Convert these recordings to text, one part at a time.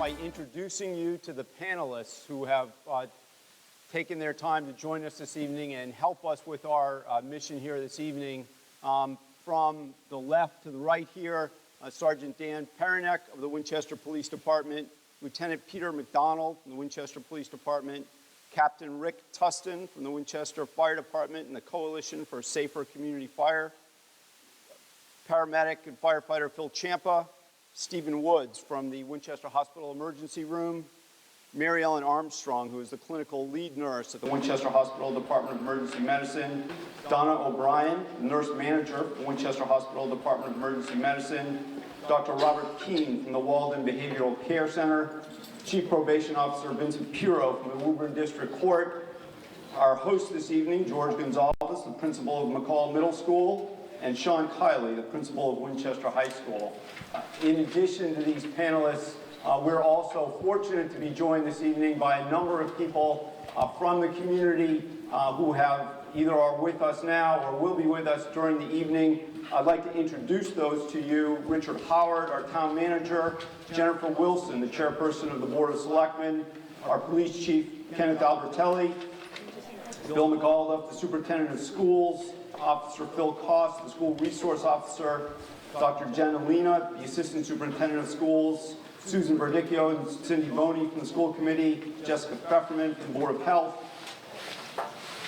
by introducing you to the panelists who have taken their time to join us this evening and help us with our mission here this evening. From the left to the right here, Sergeant Dan Paranek of the Winchester Police Department, Lieutenant Peter McDonald from the Winchester Police Department, Captain Rick Tustin from the Winchester Fire Department and the Coalition for Safer Community Fire, paramedic and firefighter Phil Ciampa, Stephen Woods from the Winchester Hospital Emergency Room, Mary Ellen Armstrong, who is the clinical lead nurse at the Winchester Hospital Department of Emergency Medicine, Donna O'Brien, nurse manager at the Winchester Hospital Department of Emergency Medicine, Dr. Robert Keene from the Walden Behavioral Care Center, Chief Probation Officer Vincent Puro from the Woburn District Court, our host this evening, George Gonzalez, the principal of McCall Middle School, and Sean Kiley, the principal of Winchester High School. In addition to these panelists, we're also fortunate to be joined this evening by a number of people from the community who have either are with us now or will be with us during the evening. I'd like to introduce those to you. Richard Howard, our town manager, Jennifer Wilson, the chairperson of the Board of Selectmen, our police chief, Kenneth Albertelli, Bill McAuliffe, the superintendent of schools, Officer Phil Koss, the school resource officer, Dr. Jen Alina, the assistant superintendent of schools, Susan Verdicchio and Cindy Boney from the school committee, Jessica Pfefferman from the Board of Health,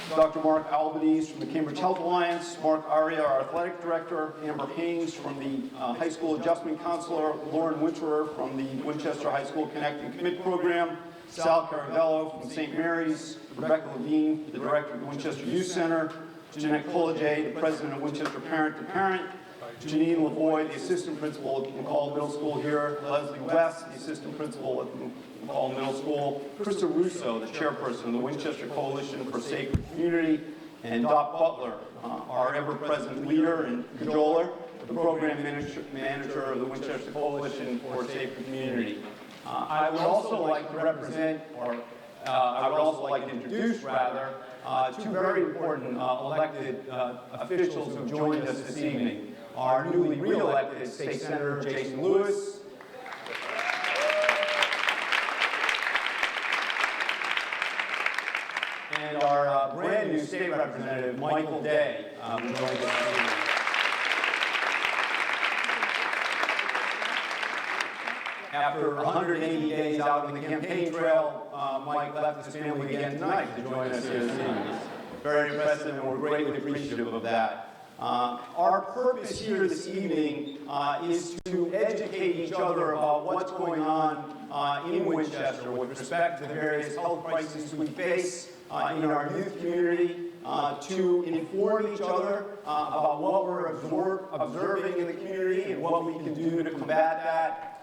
Dr. Mark Albanese from the Cambridge Health Alliance, Mark Aria, our athletic director, Amber Haynes from the high school adjustment counselor, Lauren Winterer from the Winchester High School Connect and Commit program, Sal Caravello from St. Mary's, Rebecca Levine, the director of the Winchester Youth Center, Jeanette Collegier, the president of Winchester Parent to Parent, Janine Lavoie, the assistant principal at McCall Middle School here, Leslie West, the assistant principal at McCall Middle School, Krista Russo, the chairperson of the Winchester Coalition for Safer Community, and Doc Butler, our ever-present leader and cajoler, the program manager of the Winchester Coalition for Safer Community. I would also like to represent, or I would also like to introduce, rather, two very important elected officials who have joined us this evening. Our newly re-elected State Senator Jason Lewis, and our brand new state representative, Michael Day, who joined us this evening. After 180 days out on the campaign trail, Mike left his family again tonight to join us here this evening. Very impressive, and we're greatly appreciative of that. Our purpose here this evening is to educate each other about what's going on in Winchester with respect to the various health crises we face in our youth community, to inform each other about what we're observing in the community and what we can do to combat that,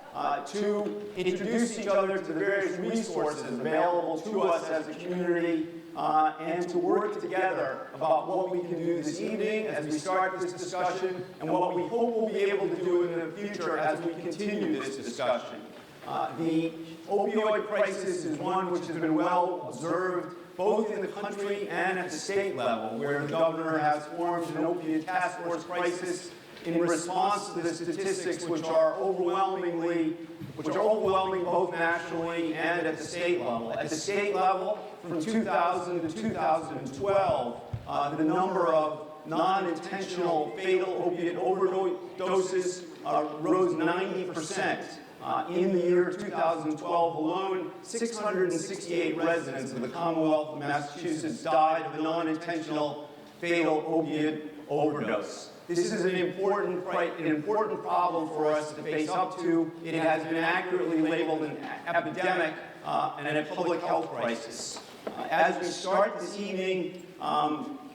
to introduce each other to the various resources available to us as a community, and to work together about what we can do this evening as we start this discussion and what we hope we'll be able to do in the future as we continue this discussion. The opioid crisis is one which has been well observed both in the country and at the state level, where the governor has formed an opiate task force crisis in response to the statistics which are overwhelming both nationally and at the state level. At the state level, from 2000 to 2012, the number of non-intentional fatal opiate overdoses rose 90%. In the year 2012 alone, 668 residents of the Commonwealth of Massachusetts died of a non-intentional fatal opiate overdose. This is an important problem for us to face up to. It has been accurately labeled an epidemic and a public health crisis. As we start this evening,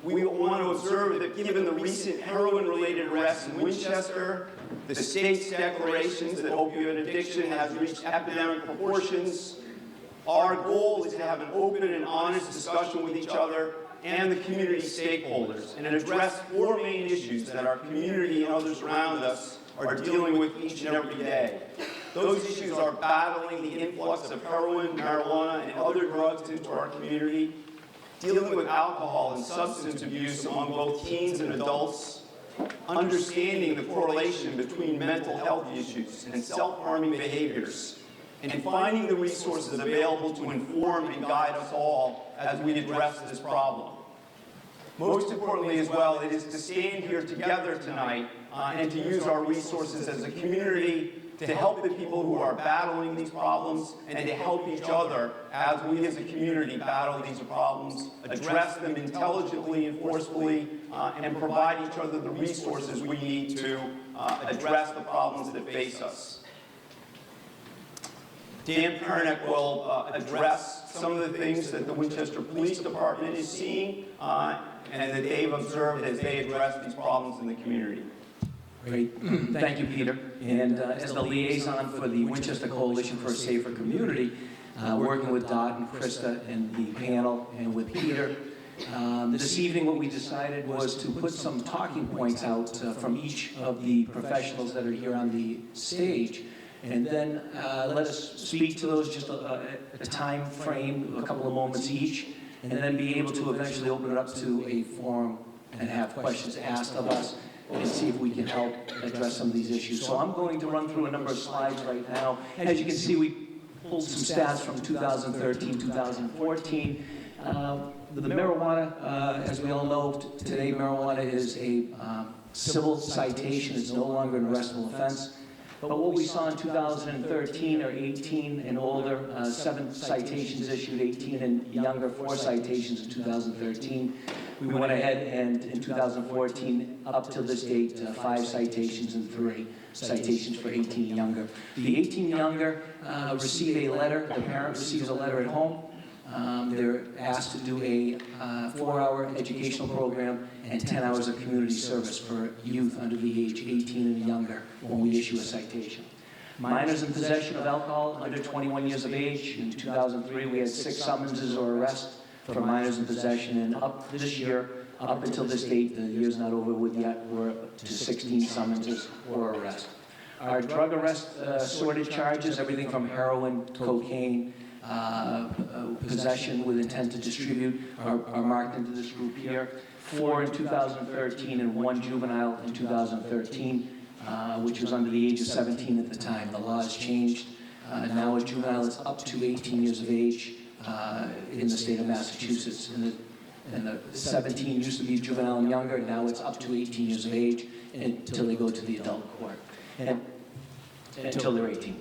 we want to observe that given the recent heroin-related arrests in Winchester, the state's declarations that opioid addiction has reached epidemic proportions, our goal is to have an open and honest discussion with each other and the community stakeholders and address four main issues that our community and others around us are dealing with each and every day. Those issues are battling the influx of heroin, marijuana, and other drugs into our community, dealing with alcohol and substance abuse among both teens and adults, understanding the correlation between mental health issues and self-harming behaviors, and finding the resources available to inform and guide us all as we address this problem. Most importantly as well, it is to stand here together tonight and to use our resources as a community to help the people who are battling these problems and to help each other as we as a community battle these problems, address them intelligently and forcefully, and provide each other the resources we need to address the problems that face us. Dan Pernick will address some of the things that the Winchester Police Department is seeing and that they've observed as they address these problems in the community. Great. Thank you, Peter. And as the liaison for the Winchester Coalition for a Safer Community, working with Dot and Krista and the panel and with Peter, this evening what we decided was to put some talking points out from each of the professionals that are here on the stage, and then let us speak to those just a time frame, a couple of moments each, and then be able to eventually open it up to a forum and have questions asked of us and see if we can help address some of these issues. So I'm going to run through a number of slides right now. As you can see, we pulled some stats from 2013, 2014. The marijuana, as we all know, today marijuana is a civil citation. It's no longer an arrestable offense. But what we saw in 2013 are 18 and older, 7 citations issued, 18 and younger, 4 citations in 2013. We went ahead and in 2014, up to this date, 5 citations and 3 citations for 18 and younger. The 18 and younger receive a letter, the parent receives a letter at home. They're asked to do a 4-hour educational program and 10 hours of community service for youth under the age 18 and younger when we issue a citation. Minors in possession of alcohol under 21 years of age. In 2003, we had 6 summonses or arrests for minors in possession, and up this year, up until this date, the year's not over with yet, we're up to 16 summonses or arrests. Our drug arrest sorted charges, everything from heroin, cocaine, possession with intent to distribute are marked into this group here. 4 in 2013 and 1 juvenile in 2013, which was under the age of 17 at the time. The law has changed. Now a juvenile is up to 18 years of age in the state of Massachusetts. And the 17 used to be juvenile and younger. Now it's up to 18 years of age until they go to the adult court, and until they're 18.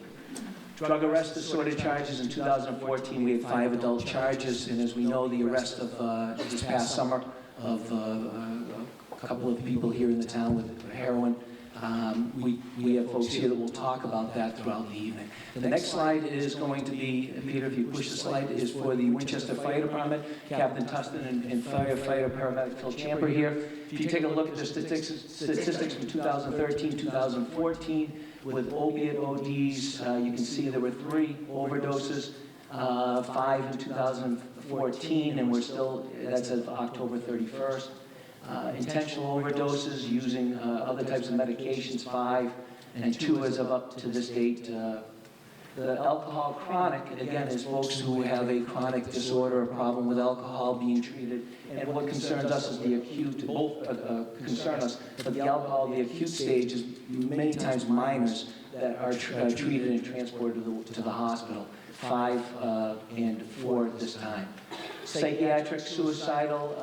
Drug arrest assorted charges in 2014, we had 5 adult charges, and as we know, the arrest of this past summer of a couple of people here in the town with heroin. We have folks here that will talk about that throughout the evening. The next slide is going to be, Peter, if you push the slide, is for the Winchester Fire Department. Captain Tustin and firefighter paramedic Phil Champer here. If you take a look at the statistics from 2013, 2014, with opiate ODs, you can see there were 3 overdoses, 5 in 2014, and we're still, that's as of October 31st. Intentional overdoses using other types of medications, 5, and 2 as of up to this date. The alcohol chronic, again, is folks who have a chronic disorder, a problem with alcohol being treated. And what concerns us is the acute, both concern us, but the alcohol, the acute stage is many times minors that are treated and transported to the hospital. 5 and 4 this time. Psychiatric, suicidal,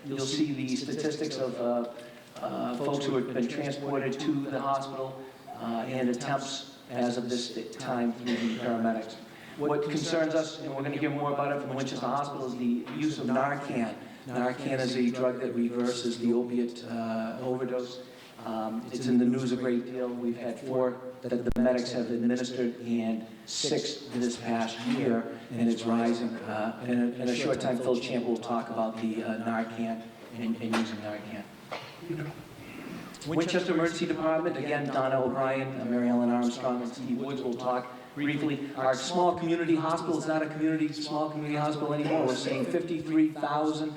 you'll see the statistics of folks who have been transported to the hospital and attempts as of this time through the paramedics. What concerns us, and we're going to hear more about it from Winchester Hospital, is the use of Narcan. Narcan is a drug that reverses the opiate overdose. It's in the news a great deal. We've had 4 that the medics have administered and 6 this past year, and it's rising. In a short time, Phil Champ will talk about the Narcan and using Narcan. Winchester Emergency Department, again, Donna O'Brien, Mary Ellen Armstrong, and Steve Woods will talk briefly. Our small community hospital is not a small community hospital anymore. We're seeing 53,000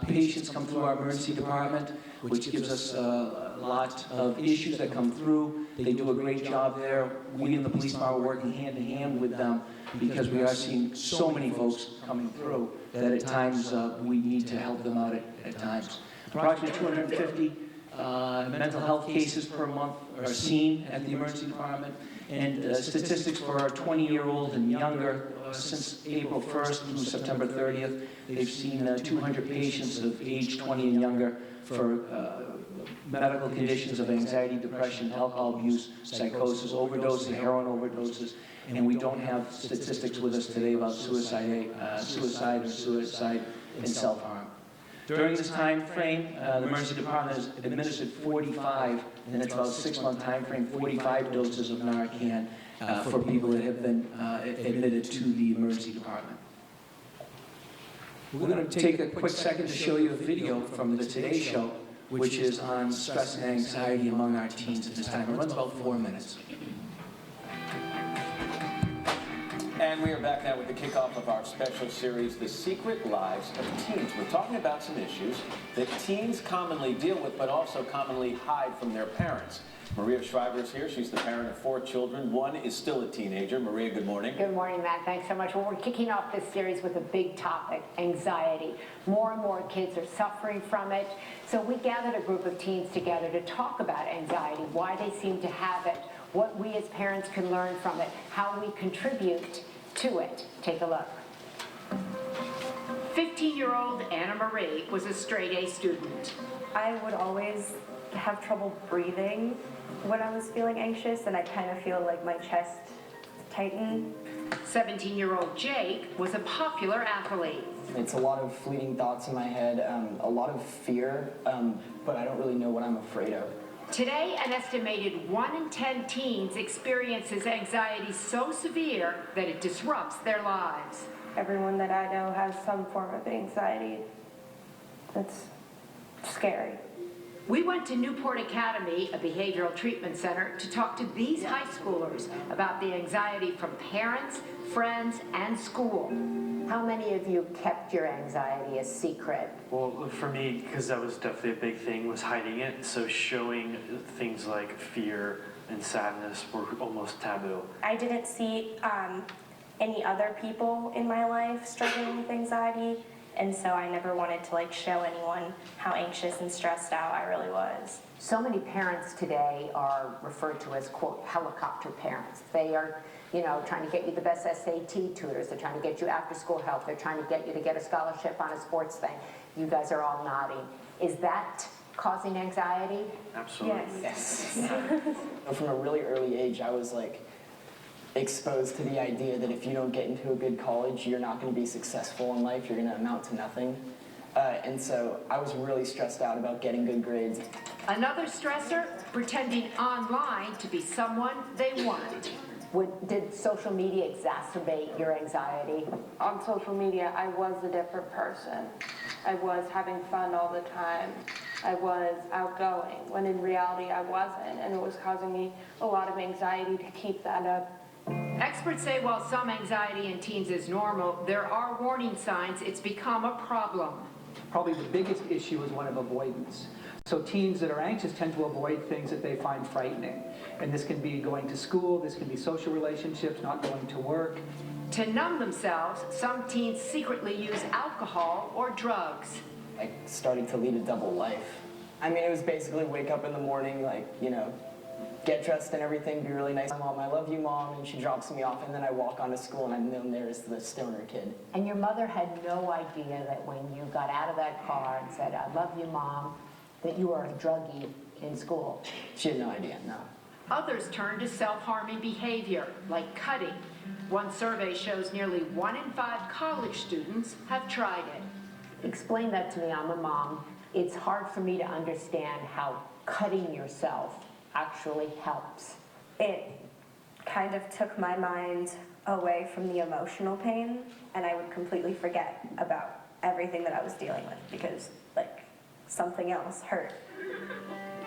patients come through our emergency department, which gives us a lot of issues that come through. They do a great job there. We in the police department are working hand in hand with them because we are seeing so many folks coming through that at times we need to help them out at times. Approximately 250 mental health cases per month are seen at the emergency department. And statistics for our 20-year-old and younger, since April 1st through September 30th, they've seen 200 patients of age 20 and younger for medical conditions of anxiety, depression, alcohol abuse, psychosis, overdoses, heroin overdoses, and we don't have statistics with us today about suicide and self-harm. During this time frame, the emergency department has administered 45, and it's about a 6-month time frame, 45 doses of Narcan for people that have been admitted to the emergency department. We're going to take a quick second to show you a video from the Today Show, which is on stress and anxiety among our teens at this time. It runs about 4 minutes. And we are back now with the kickoff of our special series, The Secret Lives of Teens. We're talking about some issues that teens commonly deal with, but also commonly hide from their parents. Maria Shriver is here. She's the parent of 4 children. One is still a teenager. Maria, good morning. Good morning, Matt. Thanks so much. Well, we're kicking off this series with a big topic, anxiety. More and more kids are suffering from it. So we gathered a group of teens together to talk about anxiety, why they seem to have it, what we as parents can learn from it, how we contribute to it. Take a look. 15-year-old Anna Marie was a straight-A student. I would always have trouble breathing when I was feeling anxious, and I kind of feel like my chest tighten. 17-year-old Jake was a popular athlete. It's a lot of fleeting thoughts in my head, a lot of fear, but I don't really know what I'm afraid of. Today, an estimated 1 in 10 teens experiences anxiety so severe that it disrupts their lives. Everyone that I know has some form of anxiety. It's scary. We went to Newport Academy, a behavioral treatment center, to talk to these high schoolers about the anxiety from parents, friends, and school. How many of you kept your anxiety a secret? Well, for me, because that was definitely a big thing, was hiding it. So showing things like fear and sadness were almost taboo. I didn't see any other people in my life struggling with anxiety, and so I never wanted to show anyone how anxious and stressed out I really was. So many parents today are referred to as, quote, helicopter parents. They are, trying to get you the best SAT tutors. They're trying to get you after-school help. They're trying to get you to get a scholarship on a sports thing. You guys are all nodding. Is that causing anxiety? Absolutely. Yes. From a really early age, I was exposed to the idea that if you don't get into a good college, you're not going to be successful in life, you're going to amount to nothing. And so I was really stressed out about getting good grades. Another stressor, pretending online to be someone they weren't. Did social media exacerbate your anxiety? On social media, I was a different person. I was having fun all the time. I was outgoing, when in reality I wasn't, and it was causing me a lot of anxiety to keep that up. Experts say while some anxiety in teens is normal, there are warning signs it's become a problem. Probably the biggest issue is one of avoidance. So teens that are anxious tend to avoid things that they find frightening. And this can be going to school, this can be social relationships, not going to work. To numb themselves, some teens secretly use alcohol or drugs. I started to lead a double life. I mean, it was basically wake up in the morning, get dressed and everything, be really nice. Mom, I love you, Mom, and she drops me off, and then I walk onto school, and I'm known there as the stoner kid. And your mother had no idea that when you got out of that car and said, I love you, Mom, that you were a druggie in school? She had no idea, no. Others turn to self-harming behavior, like cutting. One survey shows nearly 1 in 5 college students have tried it. Explain that to me. I'm a mom. It's hard for me to understand how cutting yourself actually helps. It kind of took my mind away from the emotional pain, and I would completely forget about everything that I was dealing with because, something else hurt.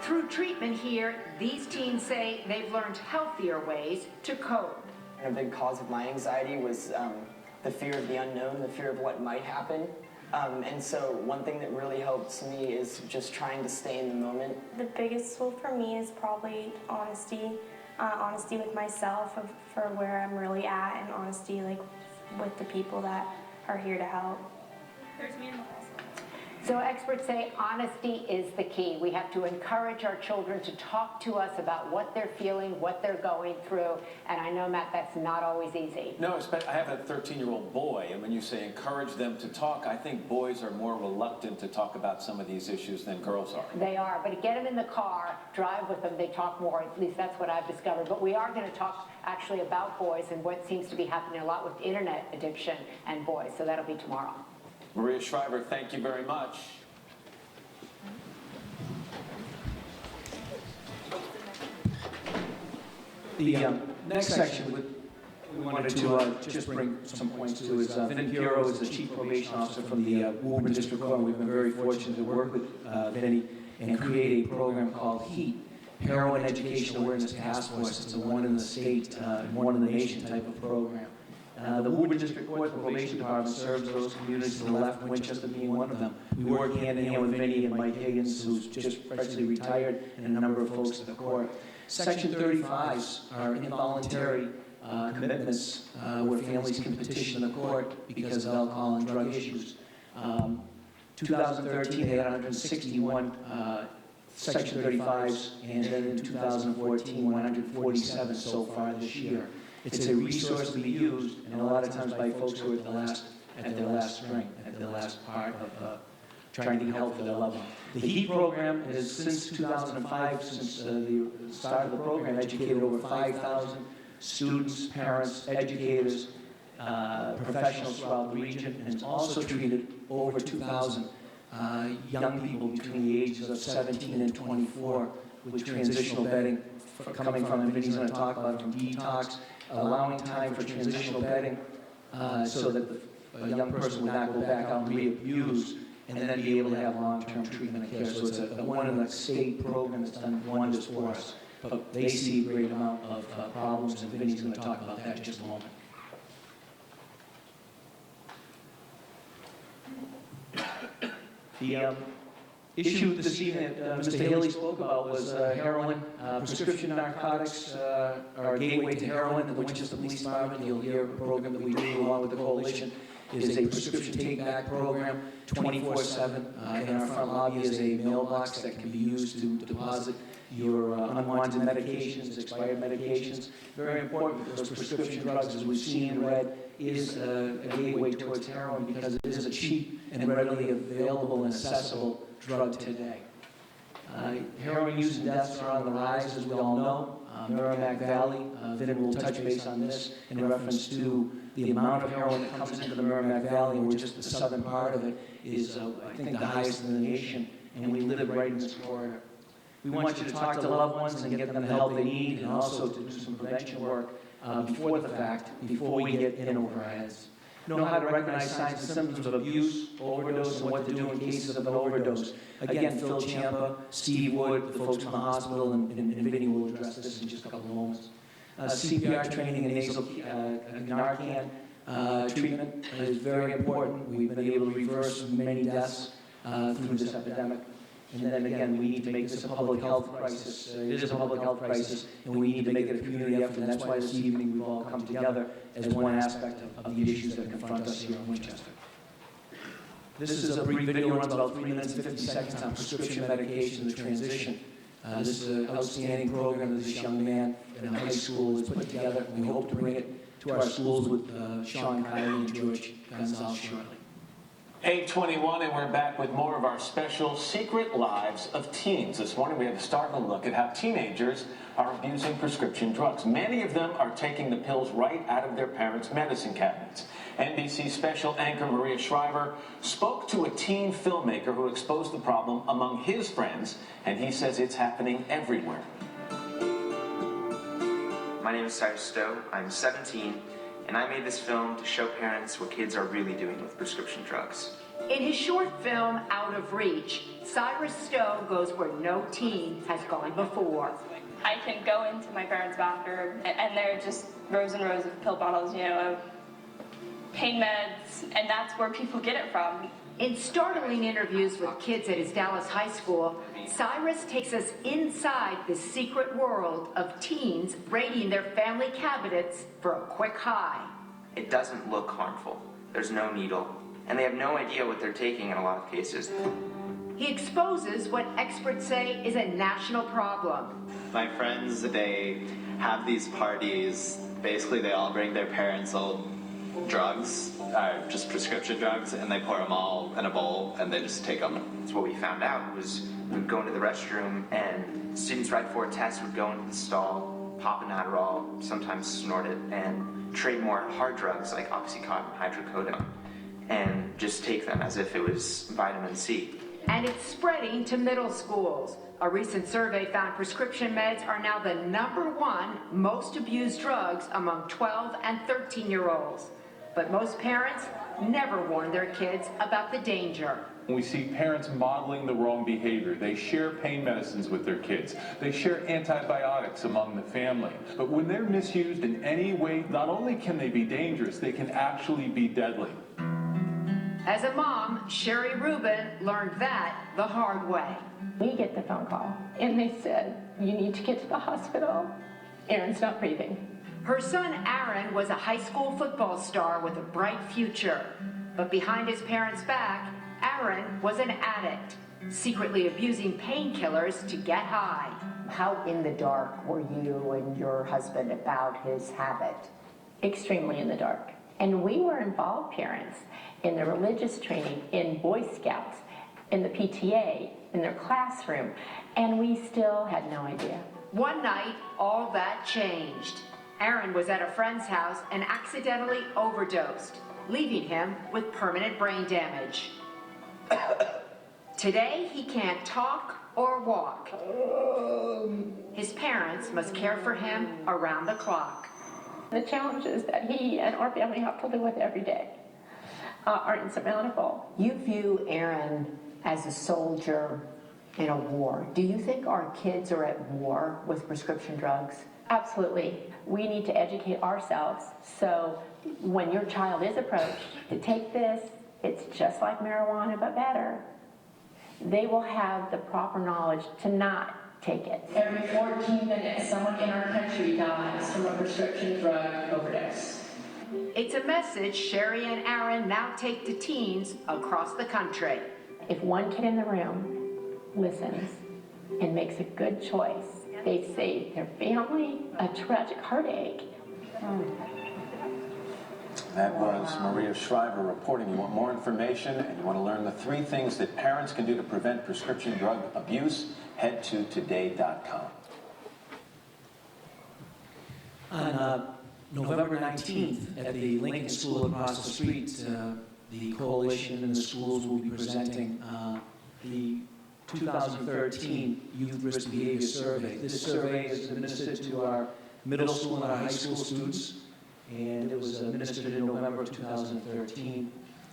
Through treatment here, these teens say they've learned healthier ways to cope. A big cause of my anxiety was the fear of the unknown, the fear of what might happen. And so one thing that really helps me is just trying to stay in the moment. The biggest tool for me is probably honesty. Honesty with myself for where I'm really at, and honesty with the people that are here to help. So experts say honesty is the key. We have to encourage our children to talk to us about what they're feeling, what they're going through, and I know, Matt, that's not always easy. No, I have a 13-year-old boy, and when you say encourage them to talk, I think boys are more reluctant to talk about some of these issues than girls are. They are, but get them in the car, drive with them, they talk more. At least that's what I've discovered. But we are going to talk actually about boys and what seems to be happening a lot with internet addiction and boys, so that'll be tomorrow. Maria Shriver, thank you very much. The next section we wanted to just bring some points to is Vin Piero is the Chief Probation Officer from the Woburn District Court. We've been very fortunate to work with Vinny and create a program called HEAT, Heroin Education Awareness Task Force. It's a one in the state, one in the nation type of program. The Woburn District Court, the Probation Department, serves those communities to the left, Winchester being one of them. We work hand in hand with Vinny and Mike Higgins, who's just freshly retired, and a number of folks at the court. Section 35s are involuntary commitments where families can petition the court because of alcohol and drug issues. 2013, they had 161 Section 35s, and then in 2014, 147 so far this year. It's a resource to be used, and a lot of times by folks who are at their last string, at their last part of trying to get help for their loved one. The HEAT program has, since 2005, since the start of the program, educated over 5,000 students, parents, educators, professionals throughout the region, and it's also treated over 2,000 young people between the ages of 17 and 24 with transitional bedding coming from, and Vinny's going to talk about it, from detox, allowing time for transitional bedding so that a young person would not go back out and re-abuse, and then be able to have long-term treatment and care. So it's a one-in-the-state program that's done wonders for us. But they see a great amount of problems, and Vinny's going to talk about that in just a moment. The issue this evening that Mr. Haley spoke about was heroin. Prescription narcotics are a gateway to heroin in the Winchester Police Department. You'll hear a program that we do along with the coalition is a prescription take-back program, 24/7. In our front lobby is a mailbox that can be used to deposit your unwanted medications, expired medications. Very important because prescription drugs, as we've seen and read, is a gateway towards heroin because it is a cheap and readily available and accessible drug today. Heroin use and deaths are on the rise, as we all know. Merrimack Valley, Vin will touch base on this in reference to the amount of heroin that comes into the Merrimack Valley, and we're just the southern part of it is, I think, the highest in the nation, and we live right in this corridor. We want you to talk to loved ones and get them the help they need, and also to do some prevention work before the fact, before we get in over our heads. Know how to recognize signs and symptoms of abuse, overdose, and what to do in cases of an overdose. Again, Phil Ciampa, Steve Wood, the folks from the hospital, and Vinny will address this in just a couple of moments. CPR training and nasal Narcan treatment is very important. We've been able to reverse many deaths through this epidemic. And then again, we need to make this a public health crisis. It is a public health crisis, and we need to make it a community effort. And that's why this evening we've all come together as one aspect of the issues that confront us here in Winchester. This is a brief video, runs about 3 minutes and 50 seconds on prescription medication, the transition. This is an outstanding program that this young man in high school has put together, and we hope to bring it to our schools with Sean Kiley and George Gonzalez shortly. 8:21, and we're back with more of our special Secret Lives of Teens. This morning we have a startling look at how teenagers are abusing prescription drugs. Many of them are taking the pills right out of their parents' medicine cabinets. NBC special anchor Maria Shriver spoke to a teen filmmaker who exposed the problem among his friends, and he says it's happening everywhere. My name is Cyrus Stowe. I'm 17. And I made this film to show parents what kids are really doing with prescription drugs. In his short film, Out of Reach, Cyrus Stowe goes where no teen has gone before. I can go into my parents' bathroom and there are just rows and rows of pill bottles, you know, of pain meds, and that's where people get it from. In startling interviews with kids at his Dallas high school, Cyrus takes us inside the secret world of teens raiding their family cabinets for a quick high. It doesn't look harmful. There's no needle, and they have no idea what they're taking in a lot of cases. He exposes what experts say is a national problem. My friends, they have these parties. Basically, they all bring their parents' old drugs, just prescription drugs, and they pour them all in a bowl, and they just take them. So what we found out was we'd go into the restroom, and students right before a test would go into the stall, pop an Adderall, sometimes snort it, and trade more hard drugs like Oxycontin, hydrocodone, and just take them as if it was vitamin C. And it's spreading to middle schools. A recent survey found prescription meds are now the #1 most abused drugs among 12 and 13-year-olds. But most parents never warn their kids about the danger. We see parents modeling the wrong behavior. They share pain medicines with their kids. They share antibiotics among the family. But when they're misused in any way, not only can they be dangerous, they can actually be deadly. As a mom, Sherry Rubin learned that the hard way. We get the phone call, and they said, "You need to get to the hospital. Aaron's not breathing." Her son Aaron was a high school football star with a bright future. But behind his parents' back, Aaron was an addict, secretly abusing painkillers to get high. How in the dark were you and your husband about his habit? Extremely in the dark. And we were involved, parents, in the religious training, in Boy Scouts, in the PTA, in their classroom, and we still had no idea. One night, all that changed. Aaron was at a friend's house and accidentally overdosed, leaving him with permanent brain damage. Today, he can't talk or walk. His parents must care for him around the clock. The challenges that he and our family have to live with every day are insurmountable. You view Aaron as a soldier in a war. Do you think our kids are at war with prescription drugs? Absolutely. We need to educate ourselves so when your child is approached to take this, it's just like marijuana but better. They will have the proper knowledge to not take it. Every 14 minutes, someone in our country dies from a prescription drug overdose. It's a message Sherry and Aaron now take to teens across the country. If one kid in the room listens and makes a good choice, they've saved their family a tragic heartache. That was Maria Shriver reporting. You want more information and you want to learn the 3 things that parents can do to prevent prescription drug abuse? Head to today.com. On November 19th, at the Lincoln School across the street, the coalition and the schools will be presenting the 2013 Youth Risk Behavior Survey. This survey is administered to our middle school and our high school students, and it was administered in November of 2013,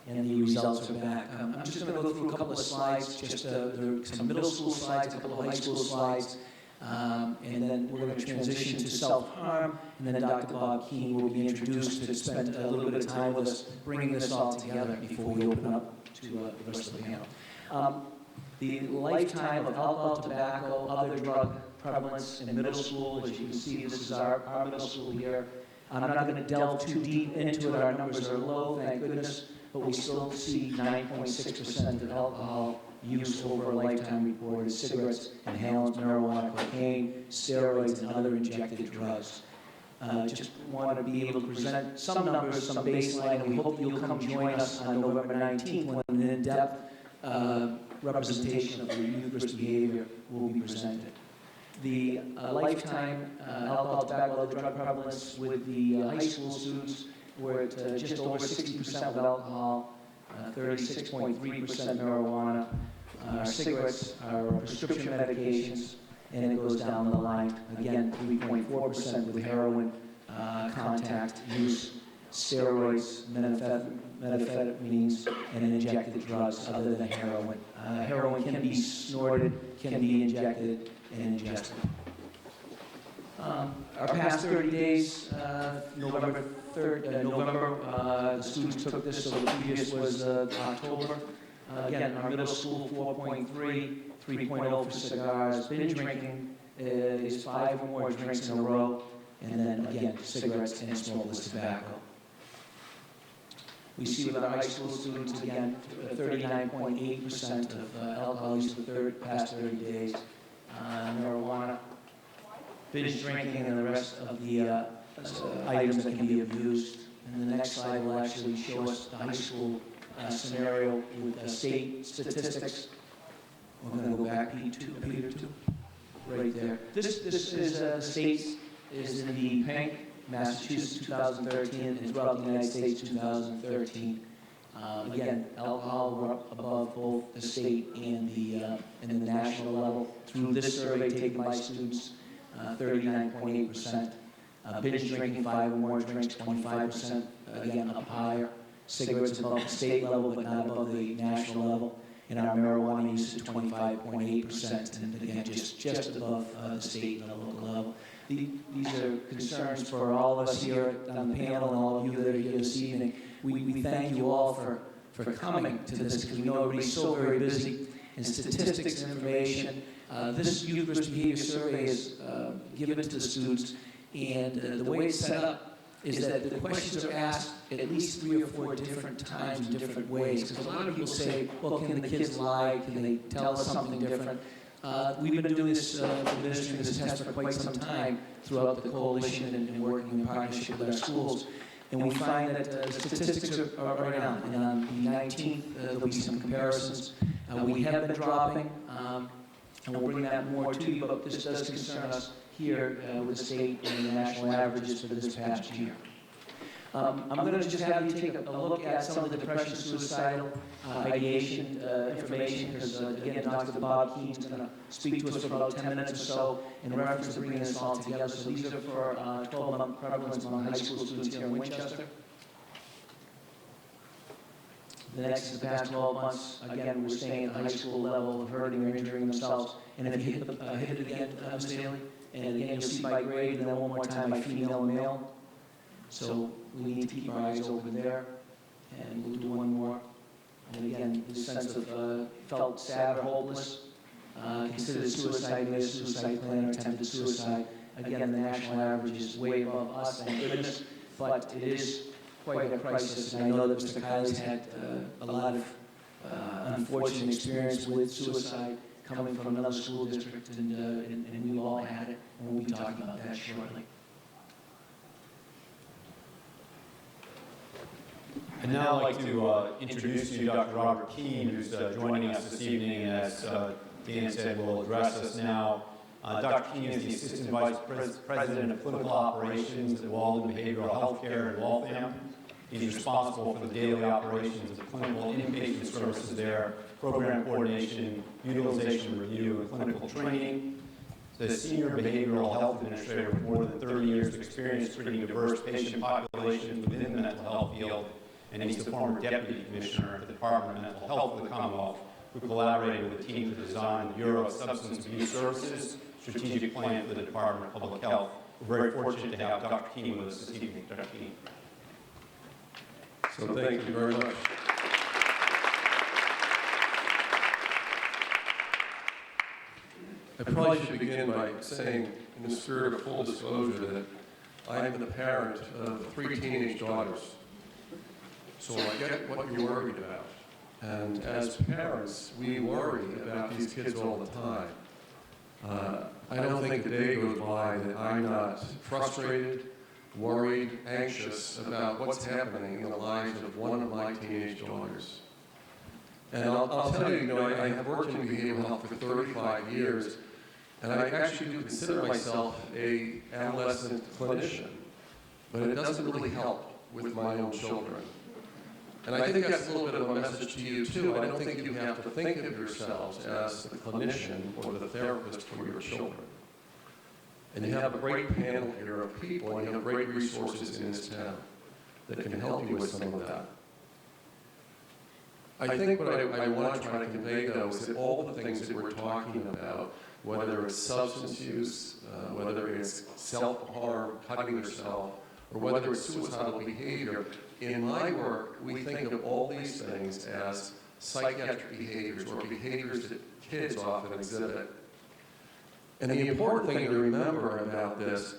and the results are back. I'm just going to go through a couple of slides, just some middle school slides, a couple of high school slides, and then we're going to transition to self-harm, and then Dr. Bob Keene will be introduced to spend a little bit of time with us bringing this all together before we open up to the rest of the panel. The lifetime of alcohol, tobacco, other drug prevalence in middle school, as you can see, this is our middle school here. I'm not going to delve too deep into it. Our numbers are low, thank goodness, but we still see 9.6% of alcohol use over a lifetime reported, cigarettes, inhalants, marijuana, cocaine, steroids, and other injected drugs. Just want to be able to present some numbers, some baseline, and we hope you'll come join us on November 19th when an in-depth representation of the youth risk behavior will be presented. The lifetime alcohol, tobacco, other drug prevalence with the high school students, we're at just over 60% with alcohol, 36.3% marijuana. Our cigarettes are prescription medications, and it goes down the line. Again, 3.4% with heroin, contact use, steroids, methamphetamines, and injected drugs other than heroin. Heroin can be snorted, can be injected, and ingested. Our past 30 days, November 3rd, the students took this, so the previous was October. Again, our middle school 4.3, 3.0 for cigars. Binge drinking is 5 or more drinks in a row, and then again, cigarettes and smokeless tobacco. We see with our high school students, again, 39.8% of alcohol use for the past 30 days, marijuana, binge drinking, and the rest of the items that can be abused. And the next slide will actually show us the high school scenario with state statistics. We're going to go back, Peter, too. Right there. This is the state is in the pink. Massachusetts 2013 and throughout the United States 2013. Again, alcohol were up above both the state and the national level through this survey taken by students, 39.8%. Binge drinking, 5 or more drinks, 25%, again up higher. Cigarettes above the state level but not above the national level. And our marijuana use is 25.8%, and again, just above the state and the local level. These are concerns for all of us here on the panel and all of you that are here this evening. We thank you all for coming to this because we know everybody's so very busy. And statistics and information, this youth risk behavior survey is given to the students, and the way it's set up is that the questions are asked at least 3 or 4 different times in different ways. Because a lot of people say, well, can the kids lie? Can they tell us something different? We've been doing this, administering this test for quite some time throughout the coalition and working in partnership with our schools. And we find that the statistics are right on. And on the 19th, there'll be some comparisons. We have been dropping, and we'll bring that more to you, but this does concern us here with the state and the national averages for this past year. I'm going to just have you take a look at some of the depression, suicidal, ideation information, because again, Dr. Bob Keene's going to speak to us for about 10 minutes or so in reference to bringing this all together. So these are for 12-month prevalence among high school students here in Winchester. The next is the past 12 months. Again, we're staying at the high school level of hurting or injuring themselves. And if you hit it again, Ms. Daly, and again, you'll see by grade, and then one more time by female and male. So we need to keep our eyes open there. And we'll do one more. And again, the sense of felt sad or hopeless, considered suicide, made a suicide plan, or attempted suicide. Again, the national average is way above us, thank goodness, but it is quite a crisis. And I know that Mr. Kiley's had a lot of unfortunate experience with suicide coming from another school district, and we've all had it, and we'll be talking about that shortly. And now I'd like to introduce to you Dr. Robert Keene, who's joining us this evening, and as Dan said, will address us now. Dr. Keene is the Assistant Vice President of Clinical Operations at Walden Behavioral Health Care in Waltham. He's responsible for the daily operations of clinical and inpatient services there, program coordination, utilization review, and clinical training. The Senior Behavioral Health Administrator with more than 30 years of experience treating diverse patient populations within the mental health field, and he's the former Deputy Commissioner at the Department of Mental Health of the Commonwealth, who collaborated with the team to design the Bureau of Substance Abuse Services strategic plan for the Department of Public Health. We're very fortunate to have Dr. Keene with us this evening. Dr. Keene. So thank you very much. I probably should begin by saying, in the spirit of full disclosure, that I am the parent of 3 teenage daughters. So I get what you're worried about. And as parents, we worry about these kids all the time. I don't think a day goes by that I'm not frustrated, worried, anxious about what's happening in the lives of one of my teenage daughters. And I'll tell you, I have worked in behavioral health for 35 years, and I actually do consider myself an adolescent clinician, but it doesn't really help with my own children. And I think that's a little bit of a message to you, too. I don't think you have to think of yourselves as the clinician or the therapist for your children. And you have a great panel here of people, and you have great resources in this town that can help you with some of that. I think what I want to try to convey, though, is that all the things that we're talking about, whether it's substance use, whether it's self-harm, cutting yourself, or whether it's suicidal behavior, in my work, we think of all these things as psychiatric behaviors or behaviors that kids often exhibit. And the important thing to remember about this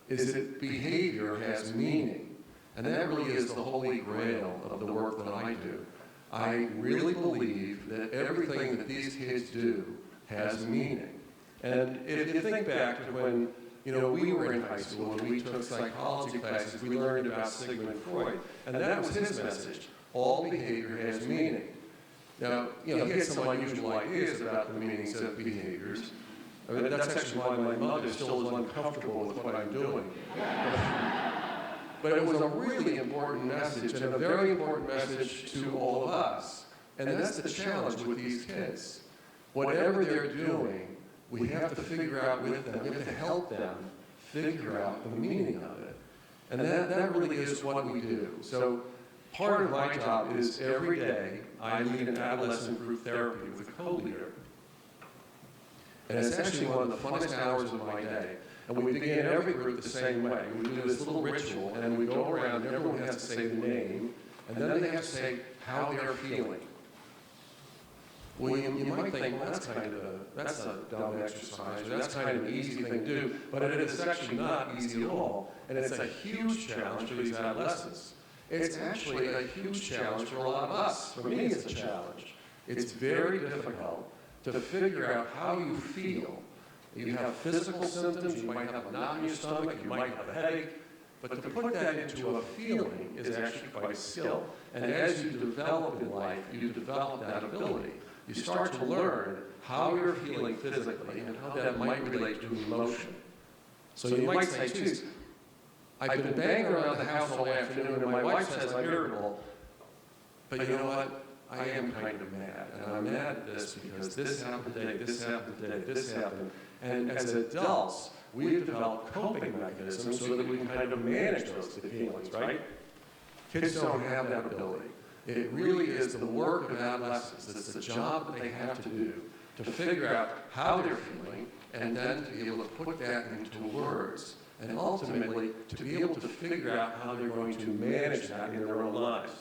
is that behavior has meaning. And that really is the holy grail of the work that I do. I really believe that everything that these kids do has meaning. And if you think back to when we were in high school and we took psychology classes, we learned about Sigmund Freud. And that was his message. All behavior has meaning. Now, he had some unusual ideas about the meanings of behaviors. I mean, that's actually why my mother still is uncomfortable with what I'm doing. But it was a really important message, and a very important message to all of us. And that's the challenge with these kids. Whatever they're doing, we have to figure out with them, we have to help them figure out the meaning of it. And that really is what we do. So part of my job is every day I lead an adolescent group therapy with a co-leader. And it's actually one of the funnest hours of my day. And we begin every group the same way. We do this little ritual, and we go around, and everyone has to say the name, and then they have to say how they're feeling. Well, you might think, well, that's a dumb exercise, or that's kind of an easy thing to do, but it is actually not easy at all. And it's a huge challenge for these adolescents. It's actually a huge challenge for a lot of us. For me, it's a challenge. It's very difficult to figure out how you feel. You have physical symptoms, you might have a knot in your stomach, you might have a headache, but to put that into a feeling is actually quite a skill. And as you develop in life, you develop that ability. You start to learn how you're feeling physically and how that might relate to emotion. So you might say, geez, I've been banging around the house all afternoon and my wife says I'm irritable, but you know what? I am kind of mad, and I'm mad at this because this happened today, this happened today, this happened. And as adults, we've developed coping mechanisms so that we can kind of manage those feelings, right? Kids don't have that ability. It really is the work of adolescents. It's the job that they have to do to figure out how they're feeling and then to be able to put that into words and ultimately to be able to figure out how they're going to manage that in their own lives.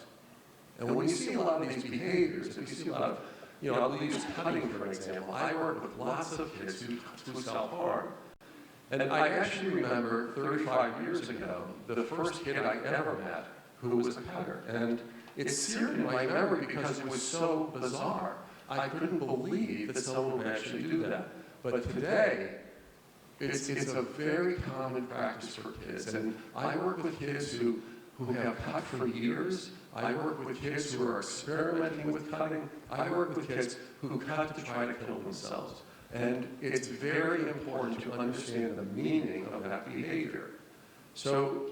And when you see a lot of these behaviors, if you see a lot of, I'll use cutting for example. I work with lots of kids who self-harm. And I actually remember 35 years ago, the first kid I ever met who was a cutter. And it's seared in my memory because it was so bizarre. I couldn't believe that someone would actually do that. But today, it's a very common practice for kids. And I work with kids who have cut for years. I work with kids who are experimenting with cutting. I work with kids who cut to try to kill themselves. And it's very important to understand the meaning of that behavior. So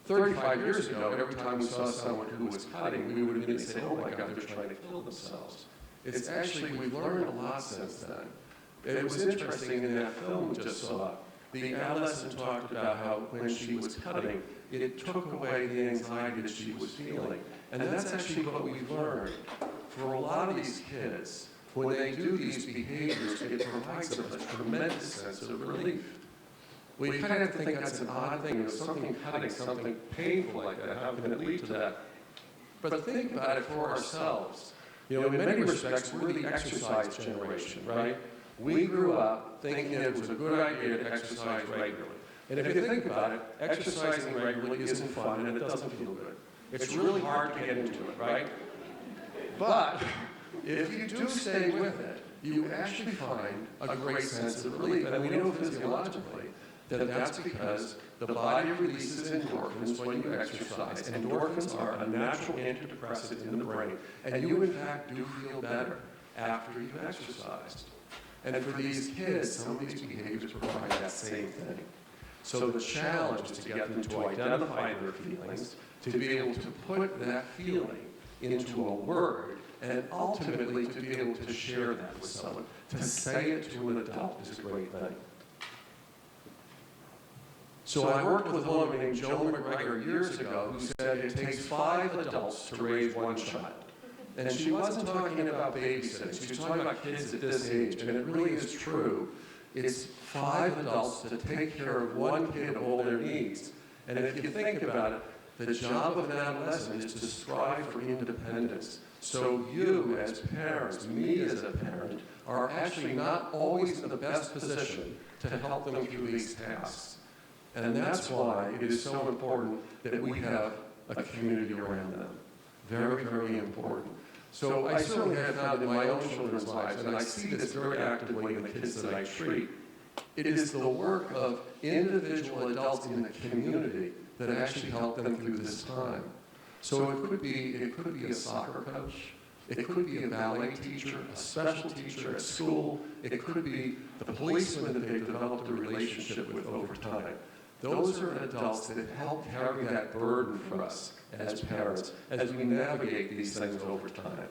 35 years ago, every time we saw someone who was cutting, we would immediately say, oh my God, they're trying to kill themselves. It's actually, we've learned a lot since then. It was interesting in that film we just saw, the adolescent talked about how when she was cutting, it took away the anxiety that she was feeling. And that's actually what we've learned. For a lot of these kids, when they do these behaviors, it provides them a tremendous sense of relief. We kind of have to think that's an odd thing. Something cutting, something painful like that, how can it lead to that? But think about it for ourselves. In many respects, we're the exercise generation, right? We grew up thinking it was a good idea to exercise regularly. And if you think about it, exercising regularly isn't fun and it doesn't feel good. It's really hard to get into it, right? But if you do stay with it, you actually find a great sense of relief. And we know physiologically that that's because the body releases endorphins when you exercise. Endorphins are a natural antidepressant in the brain. And you, in fact, do feel better after you've exercised. And for these kids, some of these behaviors provide that same thing. So the challenge is to get them to identify their feelings, to be able to put that feeling into a word, and ultimately to be able to share that with someone. To say it to an adult is a great thing. So I worked with a woman named Joan McGregor years ago who said it takes 5 adults to raise 1 child. And she wasn't talking about babysitting. She was talking about kids at this age. And it really is true. It's 5 adults to take care of 1 kid of all their needs. And if you think about it, the job of an adolescent is to strive for independence. So you as parents, me as a parent, are actually not always in the best position to help them through these tasks. And that's why it is so important that we have a community around them. Very, very important. So I certainly have found in my own children's lives, and I see this very actively in the kids that I treat, it is the work of individual adults in the community that actually help them through this time. So it could be a soccer coach, it could be a ballet teacher, a special teacher at school, it could be the policeman that they've developed a relationship with over time. Those are adults that help carry that burden for us as parents as we navigate these things over time.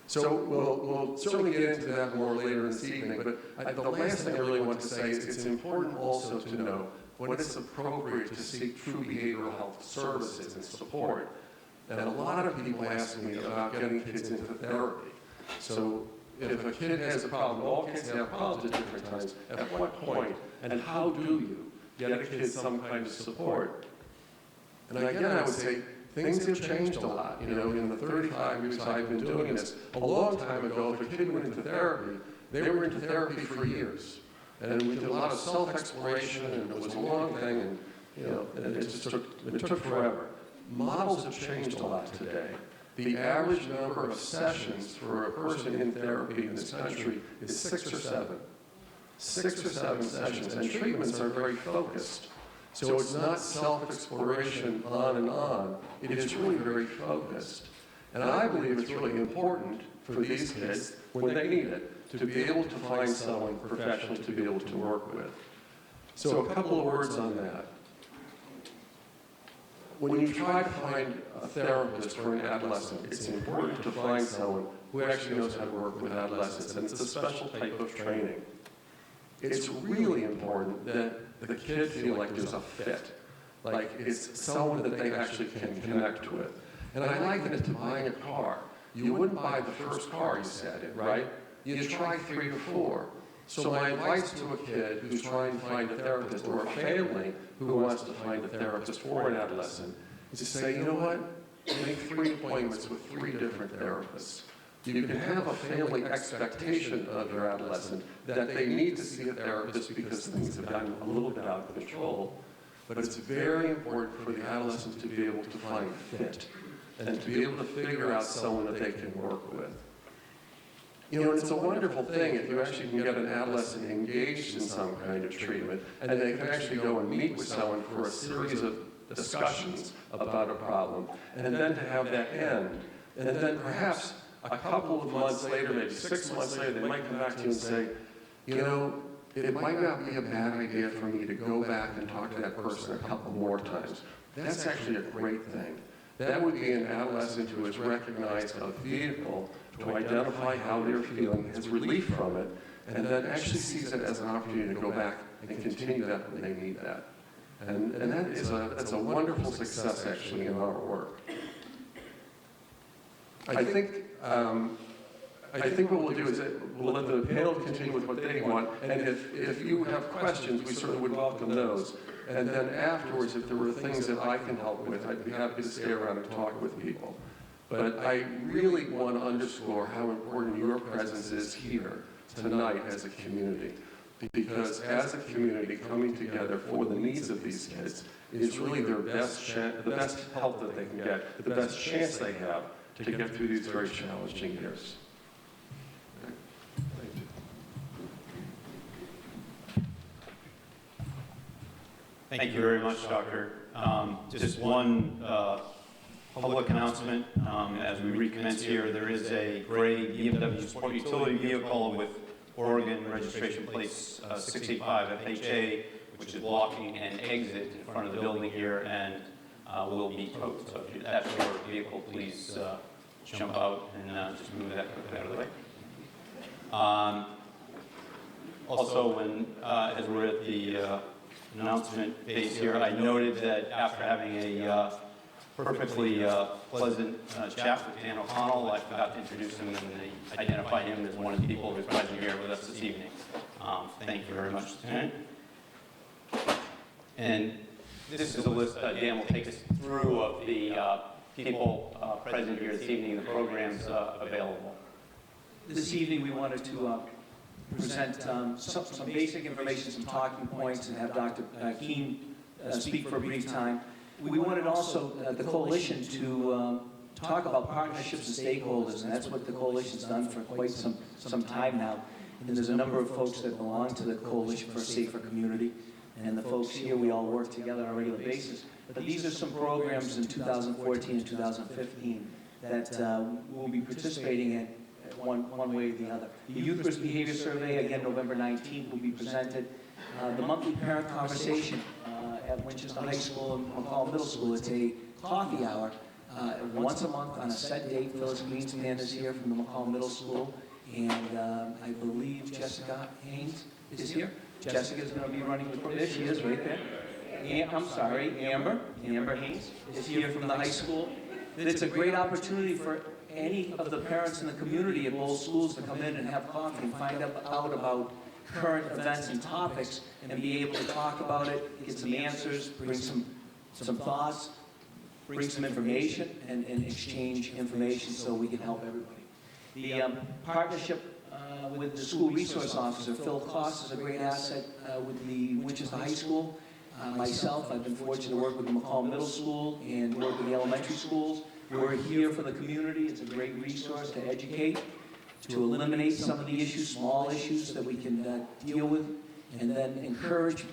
So we'll certainly get into that more later this evening, but the last thing I really want to say is it's important also to know when it's appropriate to seek true behavioral health services and support. And a lot of people ask me about getting kids into therapy. So if a kid has a problem, all kids have problems at different times, at what point and how do you get a kid some kind of support? And again, I would say things have changed a lot. You know, in the 35 years I've been doing this, a long time ago, if a kid went into therapy, they were into therapy for years. And we did a lot of self-exploration, and it was a long thing, and you know, and it took forever. Models have changed a lot today. The average number of sessions for a person in therapy in this country is 6 or 7. 6 or 7 sessions, and treatments are very focused. So it's not self-exploration on and on. It is really very focused. And I believe it's really important for these kids, when they need it, to be able to find someone professional to be able to work with. So a couple of words on that. When you try to find a therapist for an adolescent, it's important to find someone who actually knows how to work with adolescents, and it's a special type of training. It's really important that the kid feel like there's a fit, like it's someone that they actually can connect with. And I liken it to buying a car. You wouldn't buy the first car you sat in, right? You'd try 3 or 4. So my advice to a kid who's trying to find a therapist, or a family who wants to find a therapist for an adolescent, is to say, you know what? Make 3 appointments with 3 different therapists. You can have a family expectation of your adolescent that they need to see a therapist because things have gotten a little bit out of control. But it's very important for the adolescent to be able to find fit and to be able to figure out someone that they can work with. You know, it's a wonderful thing if you actually can get an adolescent engaged in some kind of treatment, and they can actually go and meet with someone for a series of discussions about a problem, and then to have that end. And then perhaps a couple of months later, maybe 6 months later, they might come back to you and say, you know, it might not be a bad idea for me to go back and talk to that person a couple more times. That's actually a great thing. That would be an adolescent who has recognized a vehicle to identify how they're feeling, has relief from it, and then actually sees it as an opportunity to go back and continue that when they need that. And that's a wonderful success, actually, in our work. I think what we'll do is that we'll let the panel continue with what they want, and if you have questions, we certainly would welcome those. And then afterwards, if there were things that I can help with, I'd be happy to stay around and talk with people. But I really want to underscore how important your presence is here tonight as a community. Because as a community coming together for the needs of these kids is really their the best help that they can get, the best chance they have to get through these very challenging years. Thank you. Thank you very much, Doctor. Just one public announcement. As we recommence here, there is a gray BMW Sport Utility Vehicle with Oregon registration plates 685 FHA, which is blocking an exit in front of the building here, and will be towed. So if that's your vehicle, please jump out and just move that out of the way. Also, as we're at the announcement phase here, I noted that after having a perfectly pleasant chat with Dan O'Connell, I forgot to introduce him and identify him as one of the people who's present here with us this evening. Thank you very much, Lieutenant. And this is a list Dan will take us through of the people present here this evening, the programs available. This evening, we wanted to present some basic information, some talking points, and have Dr. Keene speak for a brief time. We wanted also the coalition to talk about partnerships and stakeholders, and that's what the coalition's done for quite some time now. And there's a number of folks that belong to the Coalition for a Safer Community, and the folks here, we all work together on a regular basis. But these are some programs in 2014 and 2015 that we'll be participating in one way or the other. The Youth Risk Behavior Survey, again, November 19th, will be presented. The monthly parent conversation at Winchester High School and McCall Middle School. It's a coffee hour once a month on a set date. Phyllis Greenspan is here from the McCall Middle School, and I believe Jessica Haynes is here. Jessica's going to be running the program. There she is, right there. I'm sorry, Amber Haynes is here from the high school. It's a great opportunity for any of the parents in the community at both schools to come in and have coffee and find out about current events and topics and be able to talk about it, get some answers, bring some thoughts, bring some information, and exchange information so we can help everybody. The partnership with the school resource officer, Phil Kloss, is a great asset with the Winchester High School. Myself, I've been fortunate to work with the McCall Middle School and work with the elementary schools. We're here for the community. It's a great resource to educate, to eliminate some of the issues, small issues that we can deal with, and then encourage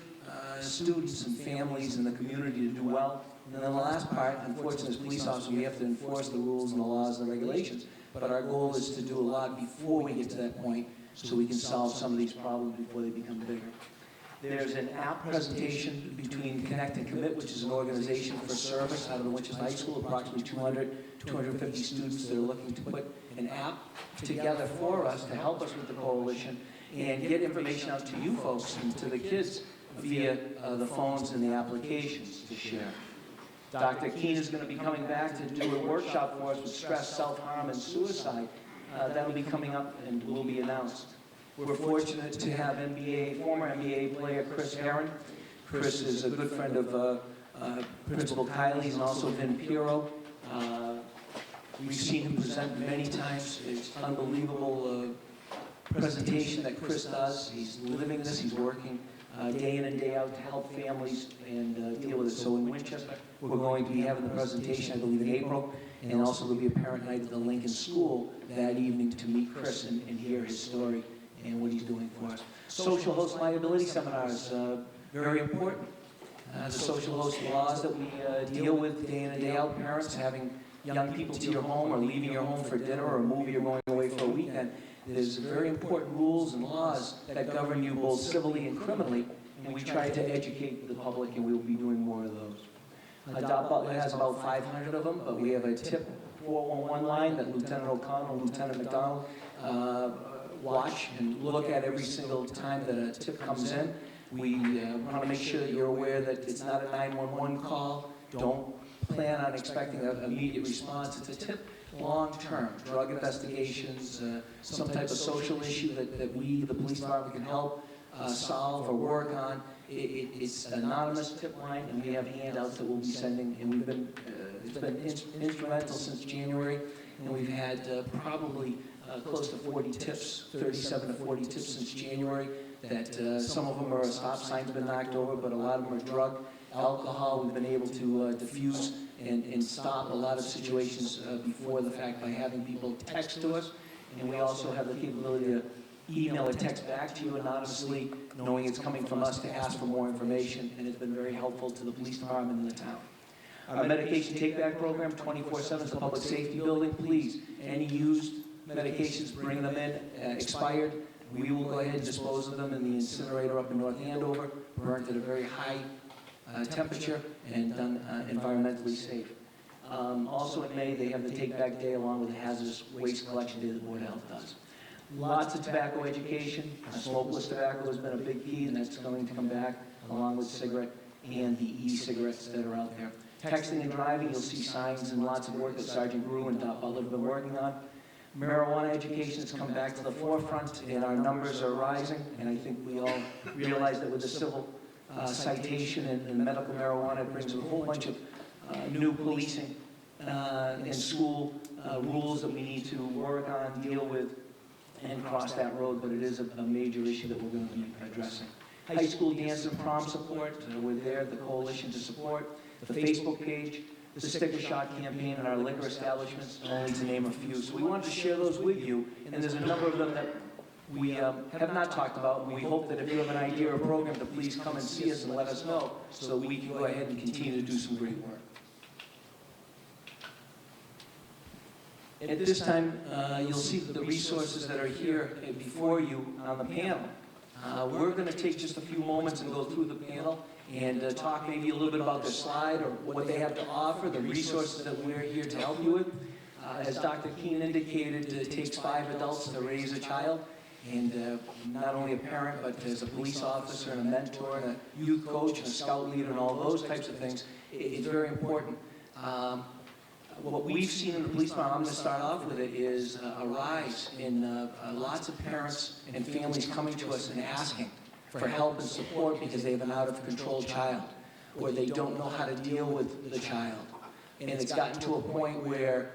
students and families in the community to do well. And then the last part, unfortunately, as police officers, we have to enforce the rules and the laws and the regulations. But our goal is to do a lot before we get to that point so we can solve some of these problems before they become bigger. There's an app presentation between Connect and Commit, which is an organization for service out of the Winchester High School, approximately 250 students that are looking to put an app together for us to help us with the coalition and get information out to you folks and to the kids via the phones and the applications to share. Dr. Keene is going to be coming back to do a workshop for us with stress, self-harm, and suicide. That'll be coming up and will be announced. We're fortunate to have former NBA player Chris Herron. Chris is a good friend of Principal Kiley's and also Vin Piro. We've seen him present many times. It's unbelievable presentation that Chris does. He's living this. He's working day in and day out to help families and deal with it. So in Winchester, we're going to be having the presentation, I believe, in April, and also there'll be a parent night at the Lincoln School that evening to meet Chris and hear his story and what he's doing for us. Social host liability seminars, very important. The social host laws that we deal with day in and day out, parents having young people to your home or leaving your home for dinner or a movie or going away for a weekend. There's very important rules and laws that govern you both civilly and criminally, and we try to educate the public, and we will be doing more of those. Dot Butler has about 500 of them, but we have a tip 411 line that Lieutenant O'Connell and Lieutenant McDonald watch and look at every single time that a tip comes in. We want to make sure that you're aware that it's not a 911 call. Don't plan on expecting an immediate response. It's a tip long-term, drug investigations, some type of social issue that we, the police department, can help solve or work on. It's an anonymous tip line, and we have handouts that we'll be sending, and we've been, it's been instrumental since January, and we've had probably close to 40 tips, 37 to 40 tips since January, that some of them are stop signs been knocked over, but a lot of them are drug, alcohol. We've been able to diffuse and stop a lot of situations before the fact by having people text to us, and we also have the capability to email or text back to you anonymously, knowing it's coming from us to ask for more information, and it's been very helpful to the police department and the town. Our medication take-back program, 24/7, is the public safety building. Please, any used medications, bring them in, expired. We will go ahead and dispose of them in the incinerator up in North Andover, burnt at a very high temperature and done environmentally safe. Also in May, they have the Take-Back Day along with the Hazardous Waste Collection Day that the Board of Health does. Lots of tobacco education. Smokeless tobacco has been a big key, and that's going to come back along with cigarette and the e-cigarettes that are out there. Texting and driving, you'll see signs and lots of work that Sergeant Grew and Dot Butler have been working on. Marijuana education has come back to the forefront, and our numbers are rising, and I think we all realize that with the civil citation and medical marijuana, it brings a whole bunch of new policing and school rules that we need to work on, deal with, and cross that road, but it is a major issue that we're going to be addressing. High school dance and prom support, we're there, the coalition to support, the Facebook page, the sticker shock campaign in our liquor establishments, only to name a few. So we wanted to share those with you, and there's a number of them that we have not talked about. We hope that if you have an idea or program, to please come and see us and let us know so we can go ahead and continue to do some great work. At this time, you'll see the resources that are here before you on the panel. We're going to take just a few moments and go through the panel and talk maybe a little bit about their slide or what they have to offer, the resources that we're here to help you with. As Dr. Keene indicated, it takes 5 adults to raise a child, and not only a parent, but as a police officer and a mentor and a youth coach and a scout leader and all those types of things, it's very important. What we've seen in the police department, I'm going to start off with it, is a rise in lots of parents and families coming to us and asking for help and support because they have an out-of-control child, or they don't know how to deal with the child. And it's gotten to a point where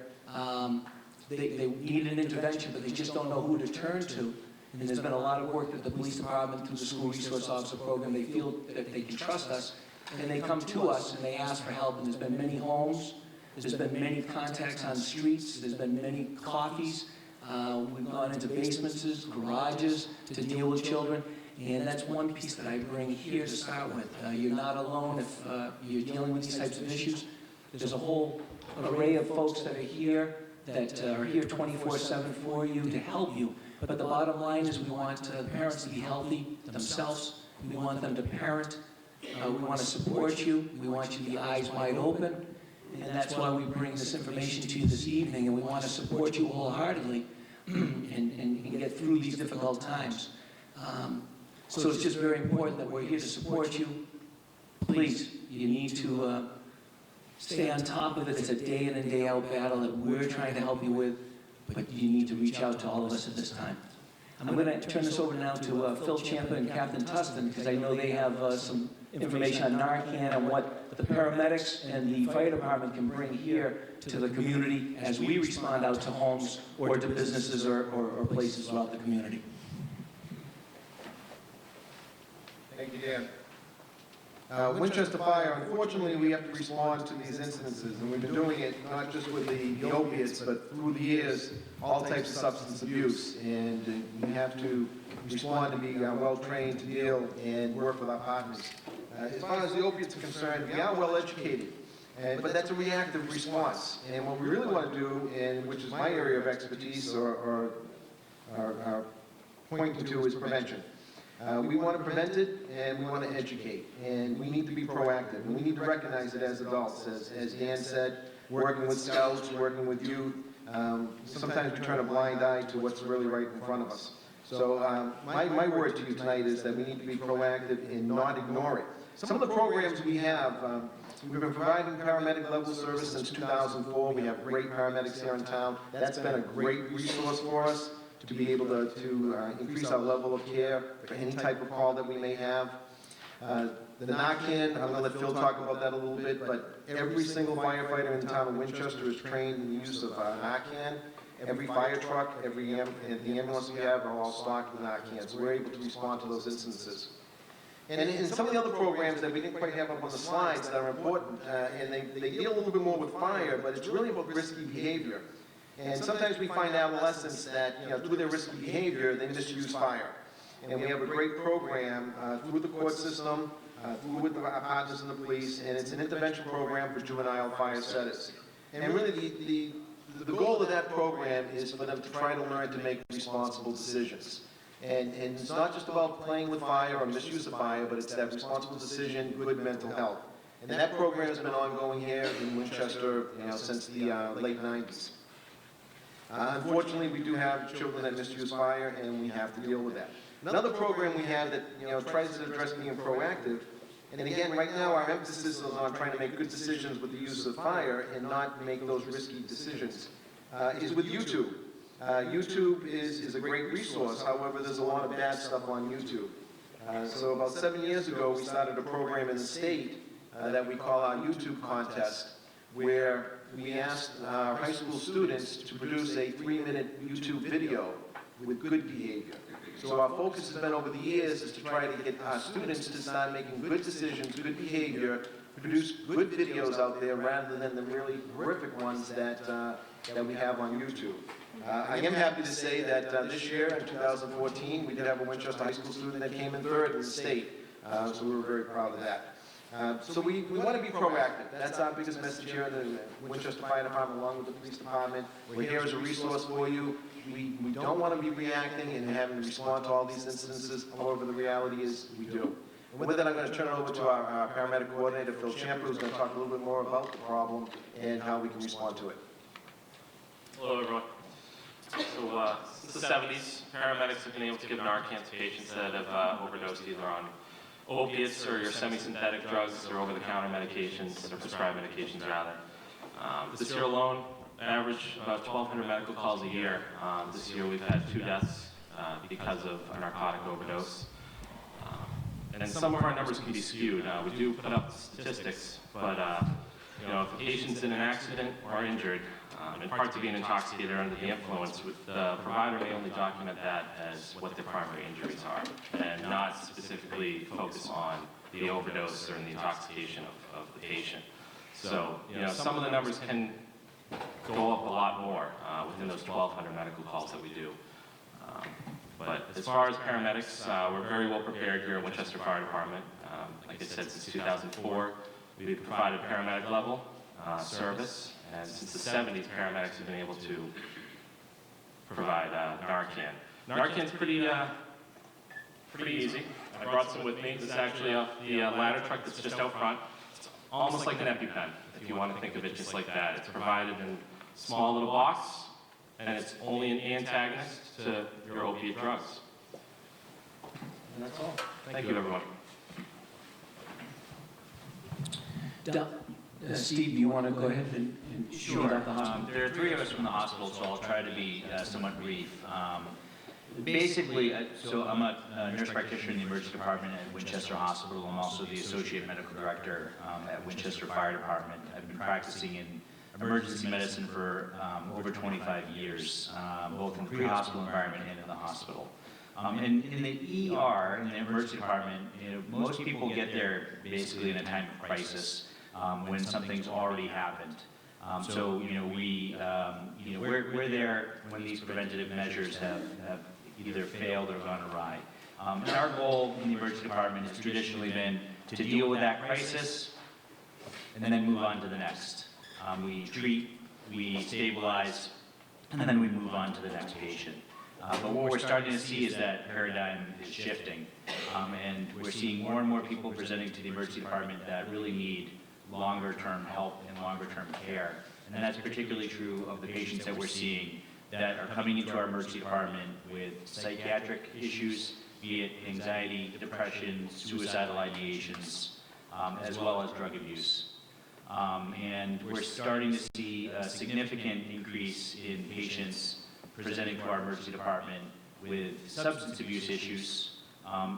they need an intervention, but they just don't know who to turn to. And there's been a lot of work that the police department, through the school resource officer program, they feel that they can trust us, and they come to us and they ask for help. And there's been many homes, there's been many contacts on streets, there's been many coffees. We've gone into basements, garages to deal with children. And that's one piece that I bring here to start with. You're not alone if you're dealing with these types of issues. There's a whole array of folks that are here that are here 24/7 for you to help you. But the bottom line is we want the parents to be healthy themselves. We want them to parent. We want to support you. We want you to be eyes wide open. And that's why we bring this information to you this evening. And we want to support you wholeheartedly and get through these difficult times. So it's just very important that we're here to support you. Please, you need to stay on top of it. It's a day in and day out battle that we're trying to help you with, but you need to reach out to all of us at this time. I'm going to turn this over now to Phil Champa and Captain Tustin, because I know they have some information on Narcan and what the paramedics and the fire department can bring here to the community as we respond out to homes or to businesses or places throughout the community. Thank you, Dan. Winchester Fire, unfortunately, we have to respond to these incidences, and we've been doing it not just with the opiates, but through the years, all types of substance abuse, and we have to respond to be well-trained to deal and work with our partners. As far as the opiates are concerned, we are well-educated, but that's a reactive response, and what we really want to do, and which is my area of expertise or pointing to, is prevention. We want to prevent it, and we want to educate, and we need to be proactive, and we need to recognize it as adults. As Dan said, working with scouts, working with youth, sometimes we turn a blind eye to what's really right in front of us. So my word to you tonight is that we need to be proactive and not ignore it. Some of the programs we have, we've been providing paramedic level service since 2004. We have great paramedics here in town. That's been a great resource for us to be able to increase our level of care for any type of call that we may have. The Narcan, I'm going to let Phil talk about that a little bit, but every single firefighter in the town of Winchester is trained in the use of Narcan. Every fire truck, the ambulance we have are all stocked with Narcan, so we're able to respond to those instances. And in some of the other programs that we didn't quite have up on the slides that are important, and they deal a little bit more with fire, but it's really about risky behavior. And sometimes we find adolescents that, through their risky behavior, they misuse fire. And we have a great program through the court system, through with our partners in the police, and it's an intervention program for juvenile fire setters. And really the goal of that program is for them to try to learn to make responsible decisions. And it's not just about playing with fire or misuse of fire, but it's that responsible decision, good mental health. And that program has been ongoing here in Winchester since the late 90s. Unfortunately, we do have children that misuse fire, and we have to deal with that. Another program we have that tries to address being proactive, and again, right now our emphasis is on trying to make good decisions with the use of fire and not make those risky decisions, is with YouTube. YouTube is a great resource. However, there's a lot of bad stuff on YouTube. So about 7 years ago, we started a program in the state that we call our YouTube contest, where we asked high school students to produce a 3-minute YouTube video with good behavior. So our focus has been over the years is to try to get our students to start making good decisions, good behavior, produce good videos out there rather than the really horrific ones that we have on YouTube. I am happy to say that this year, in 2014, we did have a Winchester High School student that came in third in the state, so we were very proud of that. So we want to be proactive. That's our biggest message here in the Winchester Fire Department, along with the police department. We're here as a resource for you. We don't want to be reacting and having to respond to all these incidences. However, the reality is we do. And with that, I'm going to turn it over to our paramedic coordinator, Phil Champa, who's going to talk a little bit more about the problem and how we can respond to it. Hello, everyone. So, since the 70s, paramedics have been able to give Narcan to patients that have overdosed either on opiates or your semi-synthetic drugs or over-the-counter medications, or prescribed medications, rather. This year alone, average about 1,200 medical calls a year. This year we've had 2 deaths because of a narcotic overdose. And some of our numbers can be skewed. We do put up statistics, but you know, if a patient's in an accident or injured, in part to being intoxicated or under the influence, the provider may only document that as what the primary injuries are, and not specifically focus on the overdose or the intoxication of the patient. So, you know, some of the numbers can go up a lot more within those 1,200 medical calls that we do. But as far as paramedics, we're very well prepared here at Winchester Fire Department. Like I said, since 2004, we've provided paramedic level service, and since the 70s, paramedics have been able to provide Narcan. Narcan's pretty easy. I brought some with me. This is actually the ladder truck that's just out front. It's almost like an EpiPen, if you want to think of it just like that. It's provided in a small little box, and it's only an antagonist to your opiate drugs. And that's all. Thank you, everyone. Steve, do you want to go ahead and Sure. about the hospital? There are 3 of us from the hospital, so I'll try to be somewhat brief. Basically, so I'm a nurse practitioner in the emergency department at Winchester Hospital. I'm also the associate medical director at Winchester Fire Department. I've been practicing in emergency medicine for over 25 years, both in the pre-hospital environment and in the hospital. And in the ER, in the emergency department, you know, most people get there basically in a time of crisis when something's already happened. So, you know, we're there when these preventative measures have either failed or gone awry. And our goal in the emergency department has traditionally been to deal with that crisis and then move on to the next. We treat, we stabilize, and then we move on to the next patient. But what we're starting to see is that paradigm is shifting, and we're seeing more and more people presenting to the emergency department that really need longer-term help and longer-term care. And that's particularly true of the patients that we're seeing that are coming into our emergency department with psychiatric issues, be it anxiety, depression, suicidal ideations, as well as drug abuse. And we're starting to see a significant increase in patients presenting to our emergency department with substance abuse issues.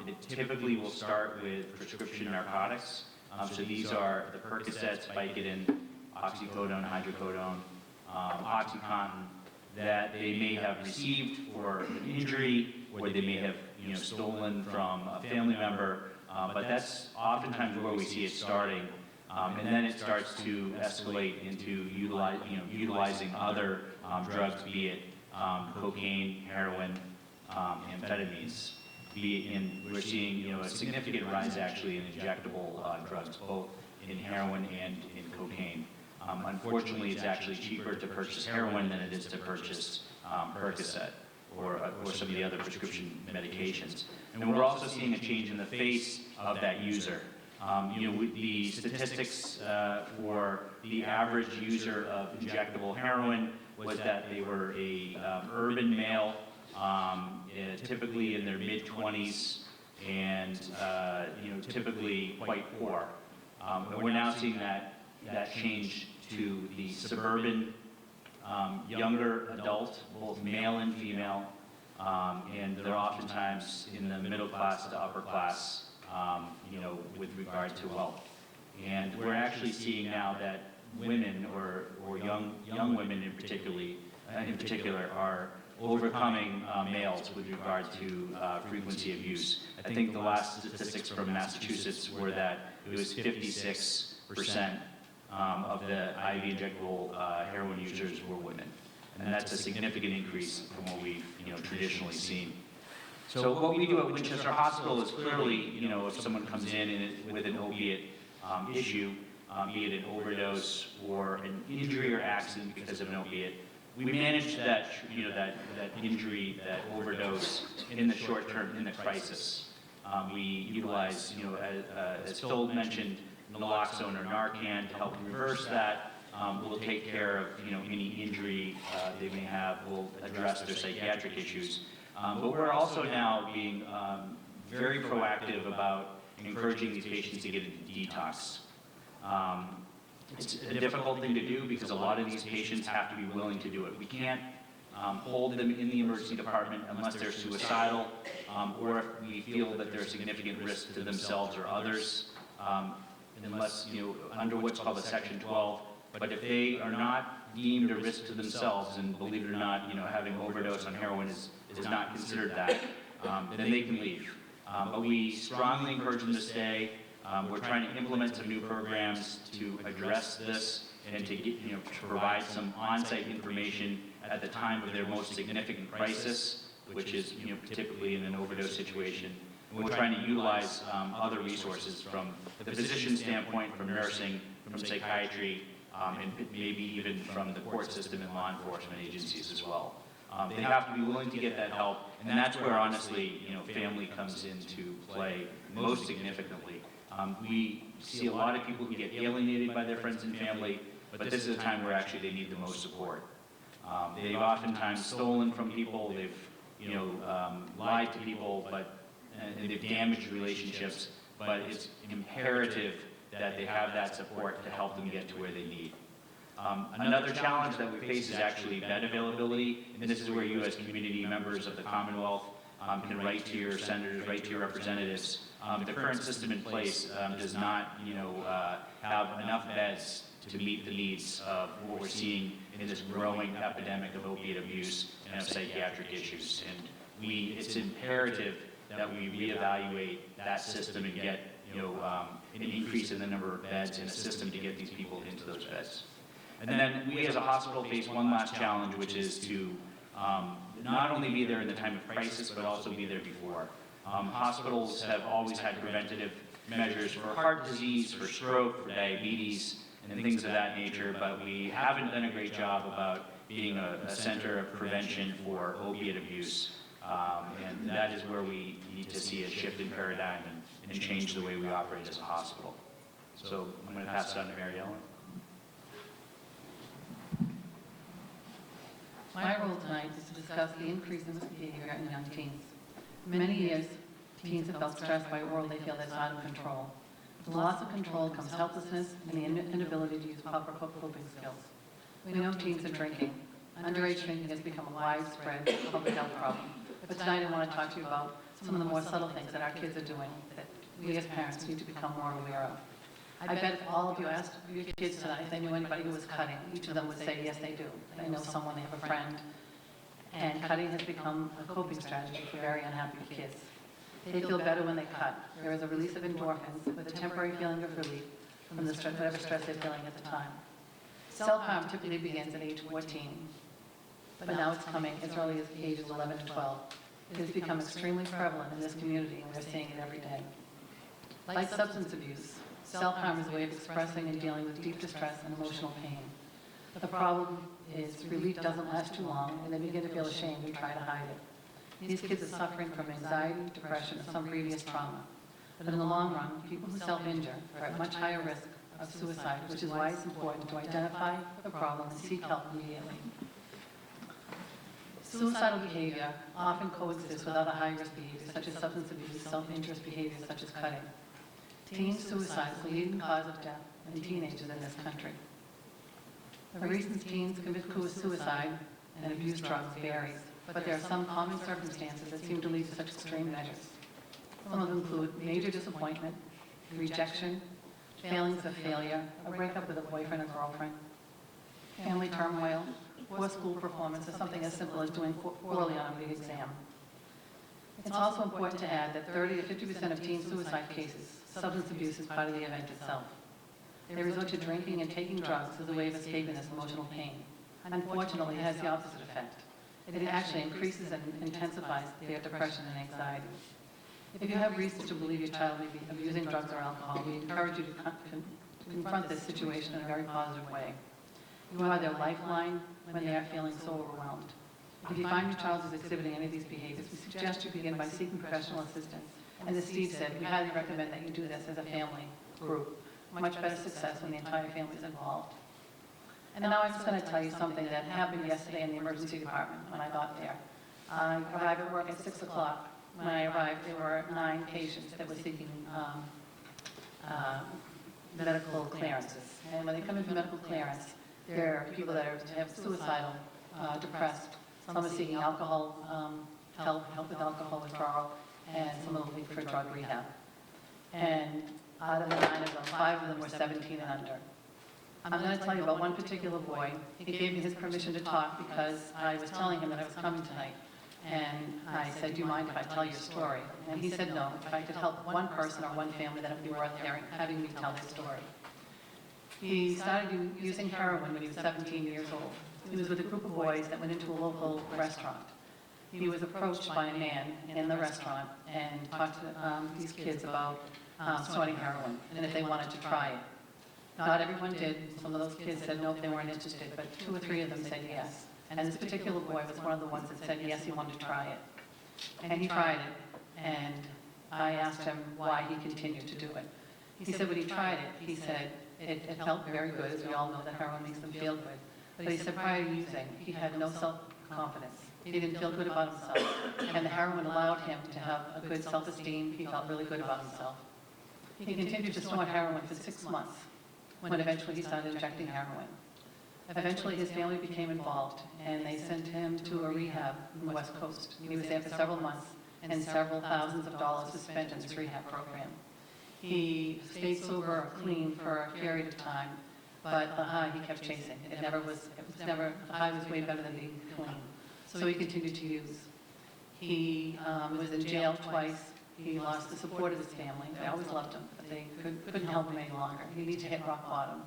It typically will start with prescription narcotics. So these are the Percocets, Vicodin, oxycodone, hydrocodone, OxyContin, that they may have received for an injury, or they may have, you know, stolen from a family member. But that's oftentimes where we see it starting, and then it starts to escalate into utilizing other drugs, be it cocaine, heroin, amphetamines. We're seeing, you know, a significant rise actually in injectable drugs, both in heroin and in cocaine. Unfortunately, it's actually cheaper to purchase heroin than it is to purchase Percocet or some of the other prescription medications. And we're also seeing a change in the face of that user. You know, the statistics for the average user of injectable heroin was that they were a urban male, typically in their mid-20s, and you know, typically quite poor. And we're now seeing that change to the suburban, younger adult, both male and female, and they're oftentimes in the middle class to upper class, you know, with regard to wealth. And we're actually seeing now that women, or young women in particular, are overcoming males with regard to frequency of use. I think the last statistics from Massachusetts were that it was 56% of the IV injectable heroin users were women. And that's a significant increase from what we've traditionally seen. So what we do at Winchester Hospital is clearly, if someone comes in with an opiate issue, be it an overdose or an injury or accident because of an opiate, we manage that, that injury, that overdose in the short term, in the crisis. We utilize, as Phil mentioned, naloxone or Narcan to help reverse that. We'll take care of, any injury they may have. We'll address their psychiatric issues. But we're also now being very proactive about encouraging these patients to get into detox. It's a difficult thing to do because a lot of these patients have to be willing to do it. We can't hold them in the emergency department unless they're suicidal or if we feel that they're a significant risk to themselves or others, unless, under what's called a Section 12. But if they are not deemed a risk to themselves, and believe it or not, having overdose on heroin is not considered that, then they can leave. But we strongly encourage them to stay. We're trying to implement some new programs to address this and to get, to provide some on-site information at the time of their most significant crisis, which is, typically in an overdose situation. And we're trying to utilize other resources from the physician standpoint, from nursing, from psychiatry, and maybe even from the court system and law enforcement agencies as well. They have to be willing to get that help, and that's where, honestly, family comes into play most significantly. We see a lot of people who get alienated by their friends and family, but this is a time where actually they need the most support. They've oftentimes stolen from people, they've lied to people, and they've damaged relationships, but it's imperative that they have that support to help them get to where they need. Another challenge that we face is actually bed availability, and this is where you as community members of the Commonwealth can write to your senators, write to your representatives. The current system in place does not, have enough beds to meet the needs of what we're seeing in this growing epidemic of opiate abuse and of psychiatric issues. And it's imperative that we reevaluate that system and get, an increase in the number of beds in a system to get these people into those beds. And then we as a hospital face one last challenge, which is to not only be there in the time of crisis, but also be there before. Hospitals have always had preventative measures for heart disease, for stroke, for diabetes, and things of that nature, but we haven't done a great job about being a center of prevention for opiate abuse. And that is where we need to see a shift in paradigm and change the way we operate as a hospital. So I'm going to pass it on to Mary Ellen. My role tonight is to discuss the increase in misbehavior in young teens. For many years, teens have felt stressed by a world they feel that's out of control. With loss of control comes helplessness and the inability to use proper coping skills. We know teens are drinking. Underage drinking has become a widespread public health problem. But tonight I want to talk to you about some of the more subtle things that our kids are doing that we as parents need to become more aware of. I bet if all of you asked your kids tonight if they knew anybody who was cutting, each of them would say, yes, they do. They know someone, they have a friend. And cutting has become a coping strategy for very unhappy kids. They feel better when they cut. There is a release of endorphins with a temporary feeling of relief from the stress, whatever stress they're feeling at the time. Self-harm typically begins at age 14, but now it's coming as early as ages 11 to 12. It has become extremely prevalent in this community, and we're seeing it every day. Like substance abuse, self-harm is a way of expressing and dealing with deep distress and emotional pain. The problem is relief doesn't last too long, and they begin to feel ashamed and try to hide it. These kids are suffering from anxiety, depression, or some previous trauma. But in the long run, people who self-injure are at much higher risk of suicide, which is why it's important to identify the problem and seek help immediately. Suicidal behavior often coexists with other high-risk behaviors, such as substance abuse, self-interest behaviors, such as cutting. Teen suicide is the leading cause of death in teenagers in this country. The reasons teens commit suicide and abuse drugs varies, but there are some common circumstances that seem to lead to such extreme measures. Some of them include major disappointment, rejection, feelings of failure, a breakup with a boyfriend or girlfriend, family turmoil, poor school performance, or something as simple as doing poorly on a big exam. It's also important to add that 30 to 50% of teen suicide cases, substance abuse is part of the event itself. They resort to drinking and taking drugs as a way of escaping this emotional pain. Unfortunately, it has the opposite effect. It actually increases and intensifies their depression and anxiety. If you have reason to believe your child may be abusing drugs or alcohol, we encourage you to confront this situation in a very positive way. You are their lifeline when they are feeling so overwhelmed. If you find your child is exhibiting any of these behaviors, we suggest you begin by seeking professional assistance. And as Steve said, we highly recommend that you do this as a family group. Much better success when the entire family is involved. And now I'm just going to tell you something that happened yesterday in the emergency department when I got there. I arrived at work at 6 o'clock. When I arrived, there were 9 patients that were seeking medical clearances. And when they come into medical clearance, there are people that have suicidal, depressed. Some are seeking alcohol help with alcohol withdrawal, and some are looking for drug rehab. And out of the 9 of them, 5 of them were 17 and under. I'm going to tell you about one particular boy. He gave me his permission to talk because I was telling him that I was coming tonight. And I said, do you mind if I tell your story? And he said no. If I could help one person or one family, that it would be worth having me tell his story. He started using heroin when he was 17 years old. He was with a group of boys that went into a local restaurant. He was approached by a man in the restaurant and talked to these kids about snorting heroin and if they wanted to try it. Not everyone did. Some of those kids said no, they weren't interested, but 2 or 3 of them said yes. And this particular boy was one of the ones that said yes, he wanted to try it. And he tried it, and I asked him why he continued to do it. He said when he tried it, he said it felt very good, as we all know that heroin makes them feel good. But he said prior to using, he had no self-confidence. He didn't feel good about himself. And the heroin allowed him to have a good self-esteem. He felt really good about himself. He continued to snort heroin for 6 months, when eventually he started injecting heroin. Eventually his family became involved, and they sent him to a rehab in the West Coast. He was there for several months, and several thousands of dollars was spent in this rehab program. He stayed sober or clean for a period of time, but the high he kept chasing. The high was way better than being clean. So he continued to use. He was in jail twice. He lost the support of his family. They always loved him, but they couldn't help him any longer. He needed to hit rock bottom.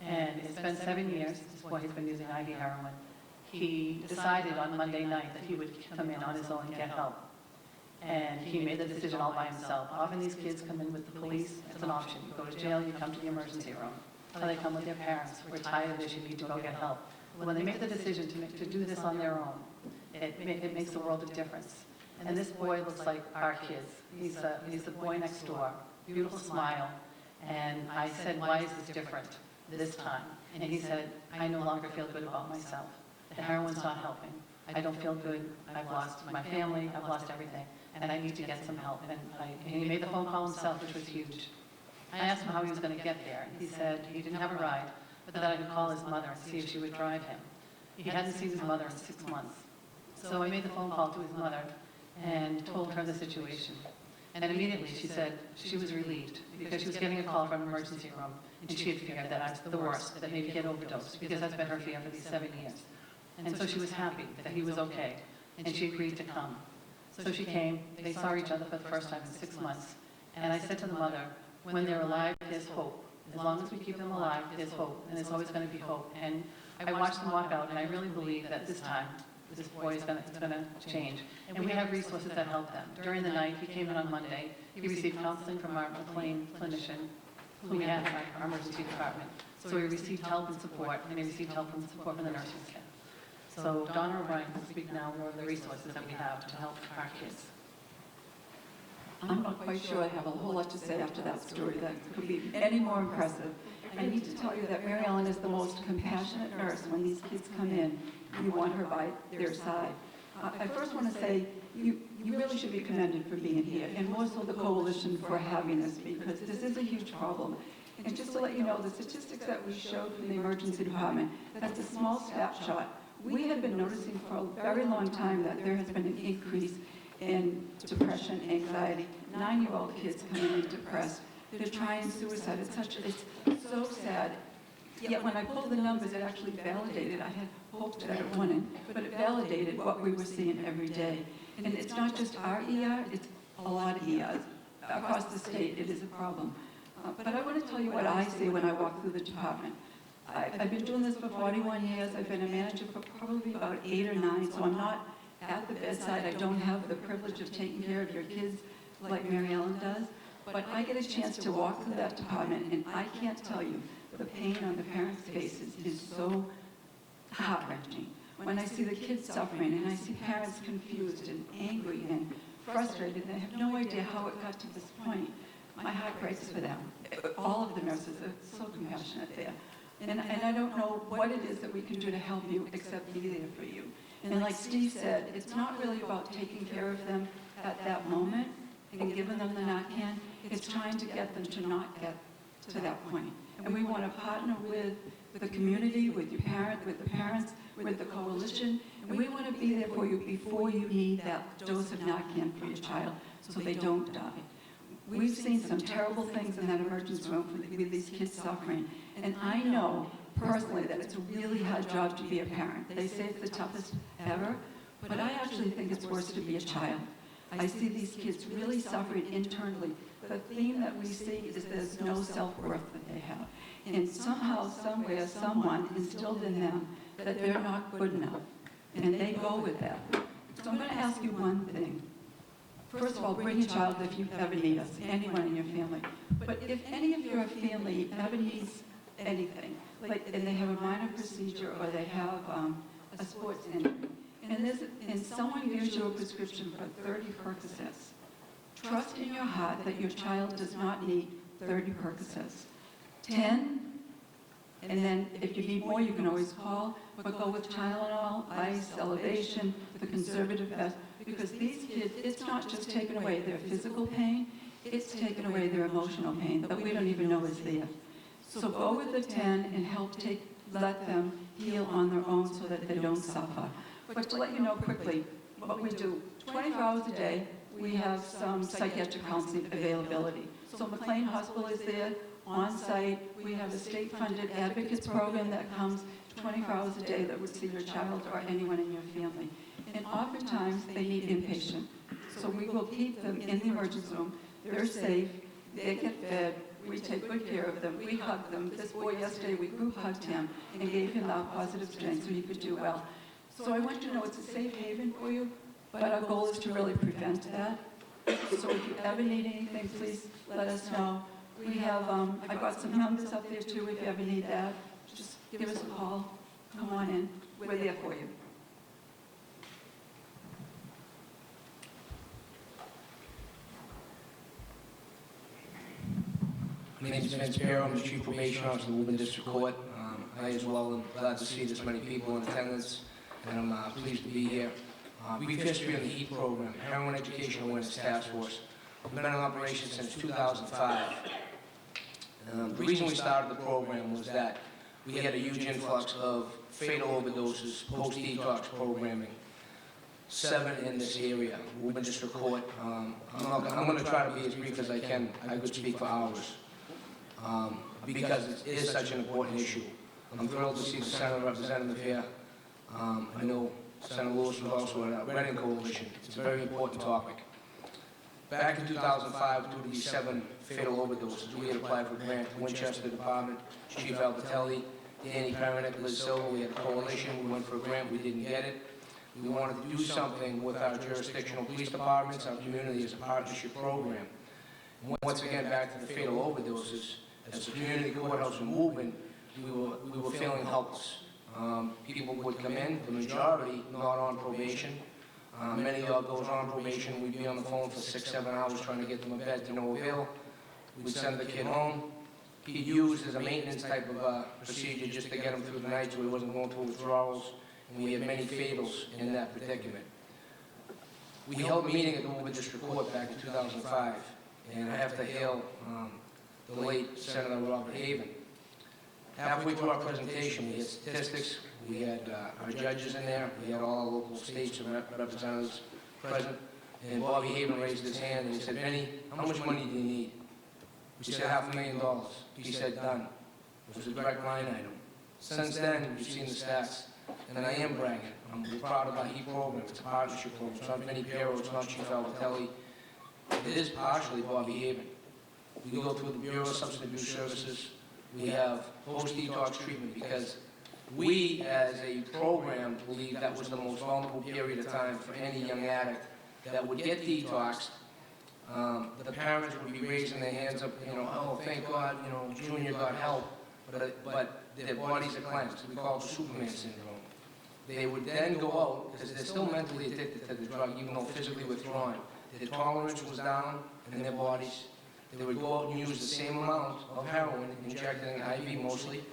And it's been 7 years, this boy has been using IV heroin. He decided on Monday night that he would come in on his own and get help. And he made the decision all by himself. Often these kids come in with the police, it's an option. You go to jail, you come to the emergency room. Or they come with their parents, we're tired of this, you need to go get help. When they make the decision to do this on their own, it makes a world of difference. And this boy looks like our kids. He's the boy next door, beautiful smile. And I said, why is this different this time? And he said, I no longer feel good about myself. The heroin's not helping. I don't feel good. I've lost my family. I've lost everything. And I need to get some help. And he made the phone call himself, which was huge. I asked him how he was going to get there. He said he didn't have a ride, but that I could call his mother and see if she would drive him. He hadn't seen his mother in 6 months. So I made the phone call to his mother and told her the situation. And immediately she said she was relieved because she was getting a call from an emergency room, and she had feared that I was the worst, that maybe he had overdosed, because that's been her fear for these 7 years. And so she was happy that he was okay, and she agreed to come. So she came. They saw each other for the first time in 6 months. And I said to the mother, when they're alive, there's hope. As long as we keep them alive, there's hope, and there's always going to be hope. And I watched them walk out, and I really believe that this time, this boy is going to change. And we have resources that help them. During the night, he came in on Monday. He received counseling from our McLean clinician, who we have in our emergency department. So he received help and support, and he received help and support from the nursing staff. So Donna O'Brien will speak now more of the resources that we have to help our kids. I'm not quite sure I have a whole lot to say after that story that could be any more impressive. I need to tell you that Mary Ellen is the most compassionate nurse when these kids come in. You want her by their side. I first want to say you really should be commended for being here, and more so the coalition for having this, because this is a huge problem. And just to let you know, the statistics that we showed from the emergency department, that's a small snapshot. We had been noticing for a very long time that there has been an increase in depression, anxiety. 9-year-old kids coming in depressed. They're trying suicide. It's so sad. Yet when I pulled the numbers, it actually validated, I had hoped that it wouldn't, but it validated what we were seeing every day. And it's not just our ER, it's a lot of ERs. Across the state, it is a problem. But I want to tell you what I see when I walk through the department. I've been doing this for 41 years. I've been a manager for probably about 8 or 9, so I'm not at the bedside. I don't have the privilege of taking care of your kids like Mary Ellen does. But I get a chance to walk through that department, and I can't tell you, the pain on the parents' faces is so heart-wrenching. When I see the kids suffering, and I see parents confused and angry and frustrated, and they have no idea how it got to this point, my heart breaks for them. All of the nurses are so compassionate there. And I don't know what it is that we can do to help you except be there for you. And like Steve said, it's not really about taking care of them at that moment and giving them the Narcan. It's trying to get them to not get to that point. And we want to partner with the community, with your parent, with the parents, with the coalition, and we want to be there for you before you need that dose of Narcan for your child so they don't die. We've seen some terrible things in that emergency room with these kids suffering, and I know personally that it's a really hard job to be a parent. They say it's the toughest ever, but I actually think it's worse to be a child. I see these kids really suffering internally. The theme that we see is there's no self-worth that they have. And somehow, somewhere, someone instilled in them that they're not good enough. And they go with that. So I'm going to ask you one thing. First of all, bring your child if you ever need us, anyone in your family. But if any of your family ever needs anything, like and they have a minor procedure or they have a sports injury, and someone gives you a prescription for 30 Percocets, trust in your heart that your child does not need 30 Percocets. 10, and then if you need more, you can always call, but go with Tylenol, ice, Elevation, the conservative best, because these kids, it's not just taking away their physical pain, it's taking away their emotional pain that we don't even know is there. So go with the 10 and help let them heal on their own so that they don't suffer. But to let you know quickly, what we do, 24 hours a day, we have some psychiatric counseling availability. So McLean Hospital is there, on site. We have a state-funded advocates program that comes 24 hours a day that would see your child or anyone in your family. And oftentimes, they need inpatient. So we will keep them in the emergency room. They're safe. They get fed. We take good care of them. We hug them. This boy yesterday, we group hugged him and gave him our positive strength so he could do well. So I want you to know it's a safe haven for you, but our goal is to really prevent that. So if you ever need anything, please let us know. We have, I've got some numbers up there too if you ever need that. Just give us a call. Come on in. We're there for you. My name is Vince Barrow. I'm the Chief Probation Officer of the Woburn District Court. I as well am glad to see this many people in attendance, and I'm pleased to be here. Brief history of the HEAT program, Heroin Education Awareness Task Force. We've been in operation since 2005. The reason we started the program was that we had a huge influx of fatal overdoses, post-detox programming. 7 in this area, Woburn District Court. I'm going to try to be as brief as I can. I could speak for hours because it is such an important issue. I'm thrilled to see the Senator representative here. I know Senator Lewis was also at the Reading Coalition. It's a very important topic. Back in 2005, due to these 7 fatal overdoses, we had applied for a grant to Winchester Department, Chief Albatelli, Danny Paramedic, Liz Silva. We had a coalition. We went for a grant. We didn't get it. We wanted to do something with our jurisdictional police departments, our community as a partnership program. And once again, back to the fatal overdoses, as a community courthouse in Woburn, we were feeling helpless. People would come in, the majority not on probation. Many of those on probation, we'd be on the phone for 6-7 hours trying to get them a bed to no avail. We'd send the kid home. He'd used as a maintenance type of procedure just to get him through the night so he wasn't going through withdrawals. And we had many fatals in that predicament. We held a meeting at the Woburn District Court back in 2005, and I have to hail the late Senator Robert Haven. Halfway through our presentation, we had statistics, we had our judges in there, we had all our local states and representatives present, and Bobby Haven raised his hand and he said, "Benny, how much money do you need?" We said $500,000. He said, "Done. was a direct line item. Since then, we've seen the stats, and I am bragging. I'm proud of our HEAP program. It's a partnership program. It's not Vinnie Piero, it's not Chief Alvitelli. It is partially Bobby Haven. We go through the Bureau of Substance Abuse Services. We have post-detox treatment because we, as a program, believe that was the most vulnerable period of time for any young addict that would get detoxed. The parents would be raising their hands up, oh, thank God, Junior got help, but their bodies are cleansed. We call it Superman syndrome. They would then go out, because they're still mentally addicted to the drug, even though physically withdrawn. Their tolerance was down in their bodies. They would go out and use the same amount of heroin, injected in IV mostly,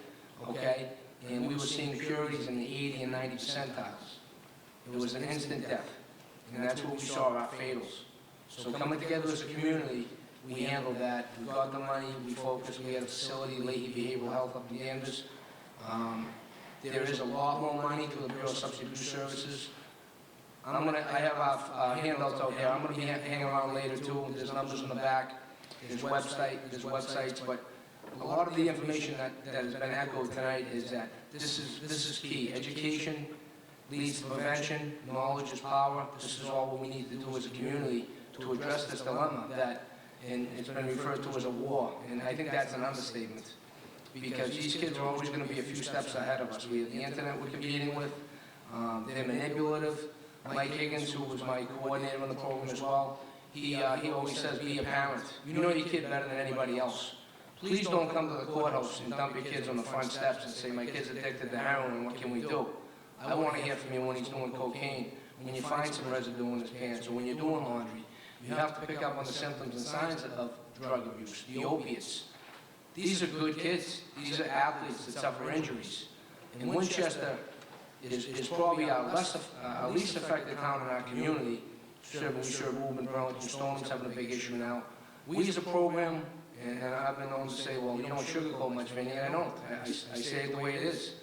okay? And we were seeing purities in the 80 and 90 percentiles. It was an instant death, and that's what we saw, our fatals. So coming together as a community, we handled that. We got the money, we focused, we had a facility, Leahy Behavioral Health up in Danvers. There is a lot more money through the Bureau of Substance Abuse Services. I have our handouts out there. I'm gonna be hanging around later too. There's numbers in the back. There's websites, but a lot of the information that has been echoed tonight is that this is key. Education leads to prevention. Knowledge is power. This is all what we need to do as a community to address this dilemma that, and it's been referred to as a war, and I think that's an understatement. Because these kids are always going to be a few steps ahead of us. We have the internet we're competing with. They're manipulative. Mike Higgins, who was my coordinator in the program as well, he always says, be a parent. You know your kid better than anybody else. Please don't come to the courthouse and dump your kids on the front steps and say, my kid's addicted to heroin, what can we do? I want to hear from you when he's doing cocaine, when you find some residue in his pants, or when you're doing laundry. You have to pick up on the symptoms and signs of drug abuse, the opiates. These are good kids. These are athletes that suffer injuries. And Winchester is probably our least affected town in our community. We serve Woburn, Burlington, Stonehams having a big issue now. We as a program, and I've been known to say, well, you don't sugarcoat much, Vinny, and I don't. I say it the way it is.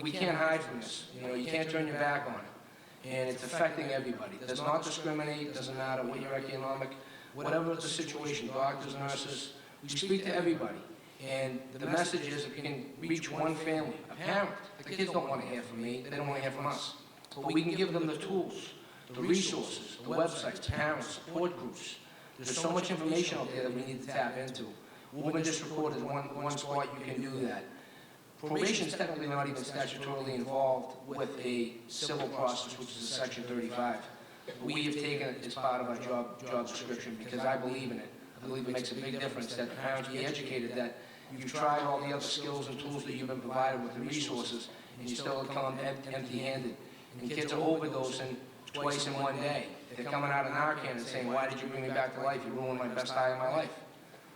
We can't hide from this. You can't turn your back on it. And it's affecting everybody. It does not discriminate. It doesn't matter what your economic, whatever the situation, doctors, nurses, we speak to everybody. And the message is if you can reach one family, a parent, the kids don't want to hear from me, they don't want to hear from us. But we can give them the tools, the resources, the websites, parents, support groups. There's so much information out there that we need to tap into. Woburn District Court is one spot you can do that. Probation is technically not even statutorily involved with a civil process, which is a Section 35. We have taken it as part of our job description because I believe in it. I believe it makes a big difference that the parents be educated, that you've tried all the other skills and tools that you've been provided with, the resources, and you still come empty-handed. And kids are overdosing twice in one day. They're coming out of Narcan and saying, why did you bring me back to life? You ruined my best high of my life.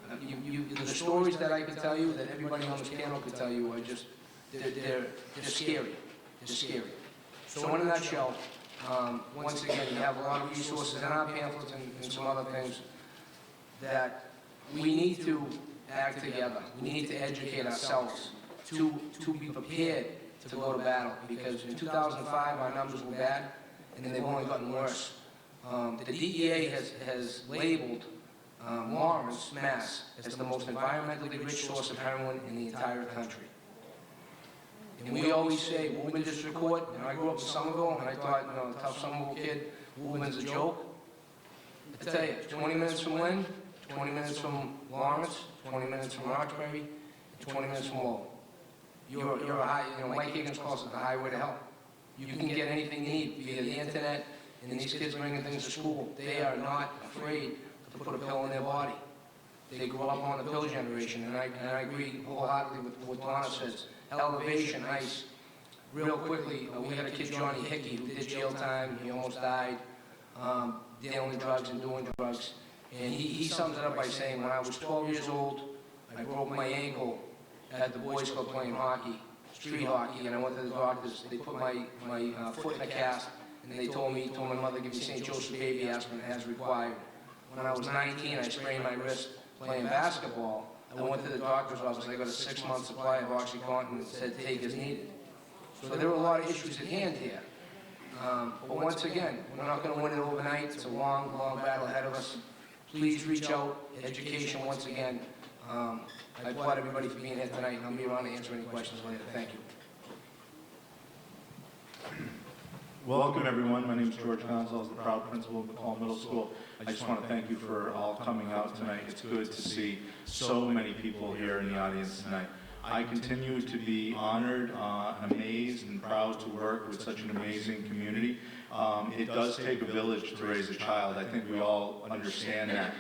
The stories that I could tell you, that everybody on this panel could tell you, are just, they're scary. They're scary. So in a nutshell, once again, you have a lot of resources in our pamphlets and some other things that we need to act together. We need to educate ourselves to be prepared to go to battle. Because in 2005, our numbers were bad, and then they've only gotten worse. The DEA has labeled Lawrence, Mass. as the most environmentally rich source of heroin in the entire country. And we always say, Woburn District Court, I grew up in Somerville, and I thought, a tough Somerville kid, Woburn a joke. I tell you, 20 minutes from Lynn, 20 minutes from Lawrence, 20 minutes from Roxbury, 20 minutes from Lowell. You're a high, Mike Higgins calls it the highway to hell. You can get anything you need via the internet, and these kids bringing things to school. They are not afraid to put a pill in their body. They grew up on the pill generation, and I agree wholeheartedly with what Donna says. Elevation, ICE. Real quickly, we had a kid, Johnny Hickey, who did jail time. He almost died dealing drugs and doing drugs. And he sums it up by saying, when I was 12 years old, I broke my ankle at the Boys Club playing hockey, street hockey, and I went to the doctors. They put my foot in a cast, and they told my mother, give me St. Joseph baby aspirin as required. When I was 19, I sprained my wrist playing basketball. I went to the doctor's office. I got a 6-month supply of OxyContin and said take as needed. So there were a lot of issues at hand here. But once again, we're not going to win it overnight. It's a long, long battle ahead of us. Please reach out. Education, once again. I applaud everybody for being here tonight, and I'll be around to answer any questions later. Thank you. Welcome, everyone. My name is George Gonzalez, the proud principal of McCall Middle School. I just want to thank you for all coming out tonight. It's good to see so many people here in the audience tonight. I continue to be honored, amazed, and proud to work with such an amazing community. It does take a village to raise a child. I think we all understand that.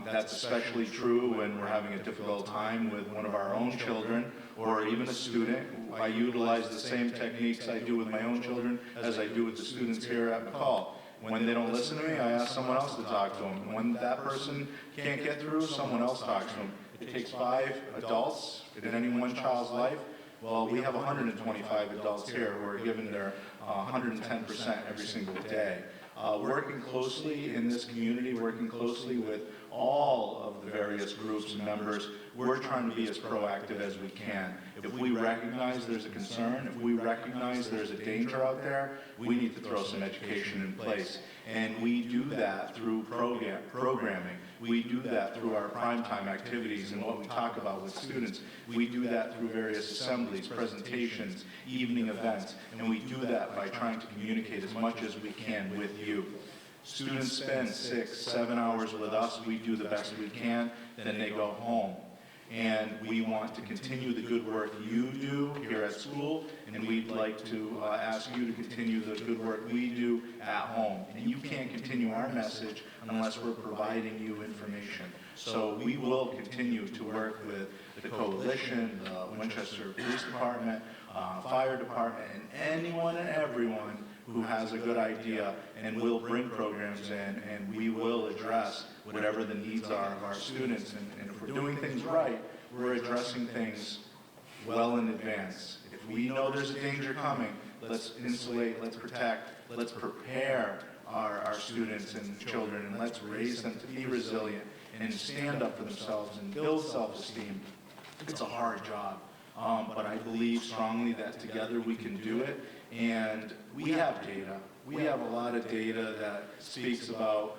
That's especially true when we're having a difficult time with one of our own children or even a student. I utilize the same techniques I do with my own children as I do with the students here at McCall. When they don't listen to me, I ask someone else to talk to them. When that person can't get through, someone else talks to them. It takes 5 adults in any one child's life. Well, we have 125 adults here who are given their 110% every single day. Working closely in this community, working closely with all of the various groups and members, we're trying to be as proactive as we can. If we recognize there's a concern, if we recognize there's a danger out there, we need to throw some education in place. And we do that through programming. We do that through our primetime activities and what we talk about with students. We do that through various assemblies, presentations, evening events, and we do that by trying to communicate as much as we can with you. Students spend 6, 7 hours with us. We do the best we can, then they go home. And we want to continue the good work you do here at school, and we'd like to ask you to continue the good work we do at home. And you can't continue our message unless we're providing you information. So we will continue to work with the Coalition, the Winchester Police Department, Fire Department, and anyone and everyone who has a good idea, and we'll bring programs in, and we will address whatever the needs are of our students. And if we're doing things right, we're addressing things well in advance. If we know there's a danger coming, let's insulate, let's protect, let's prepare our students and children, and let's raise them to be resilient and stand up for themselves and build self-esteem. It's a hard job, but I believe strongly that together we can do it. And we have data. We have a lot of data that speaks about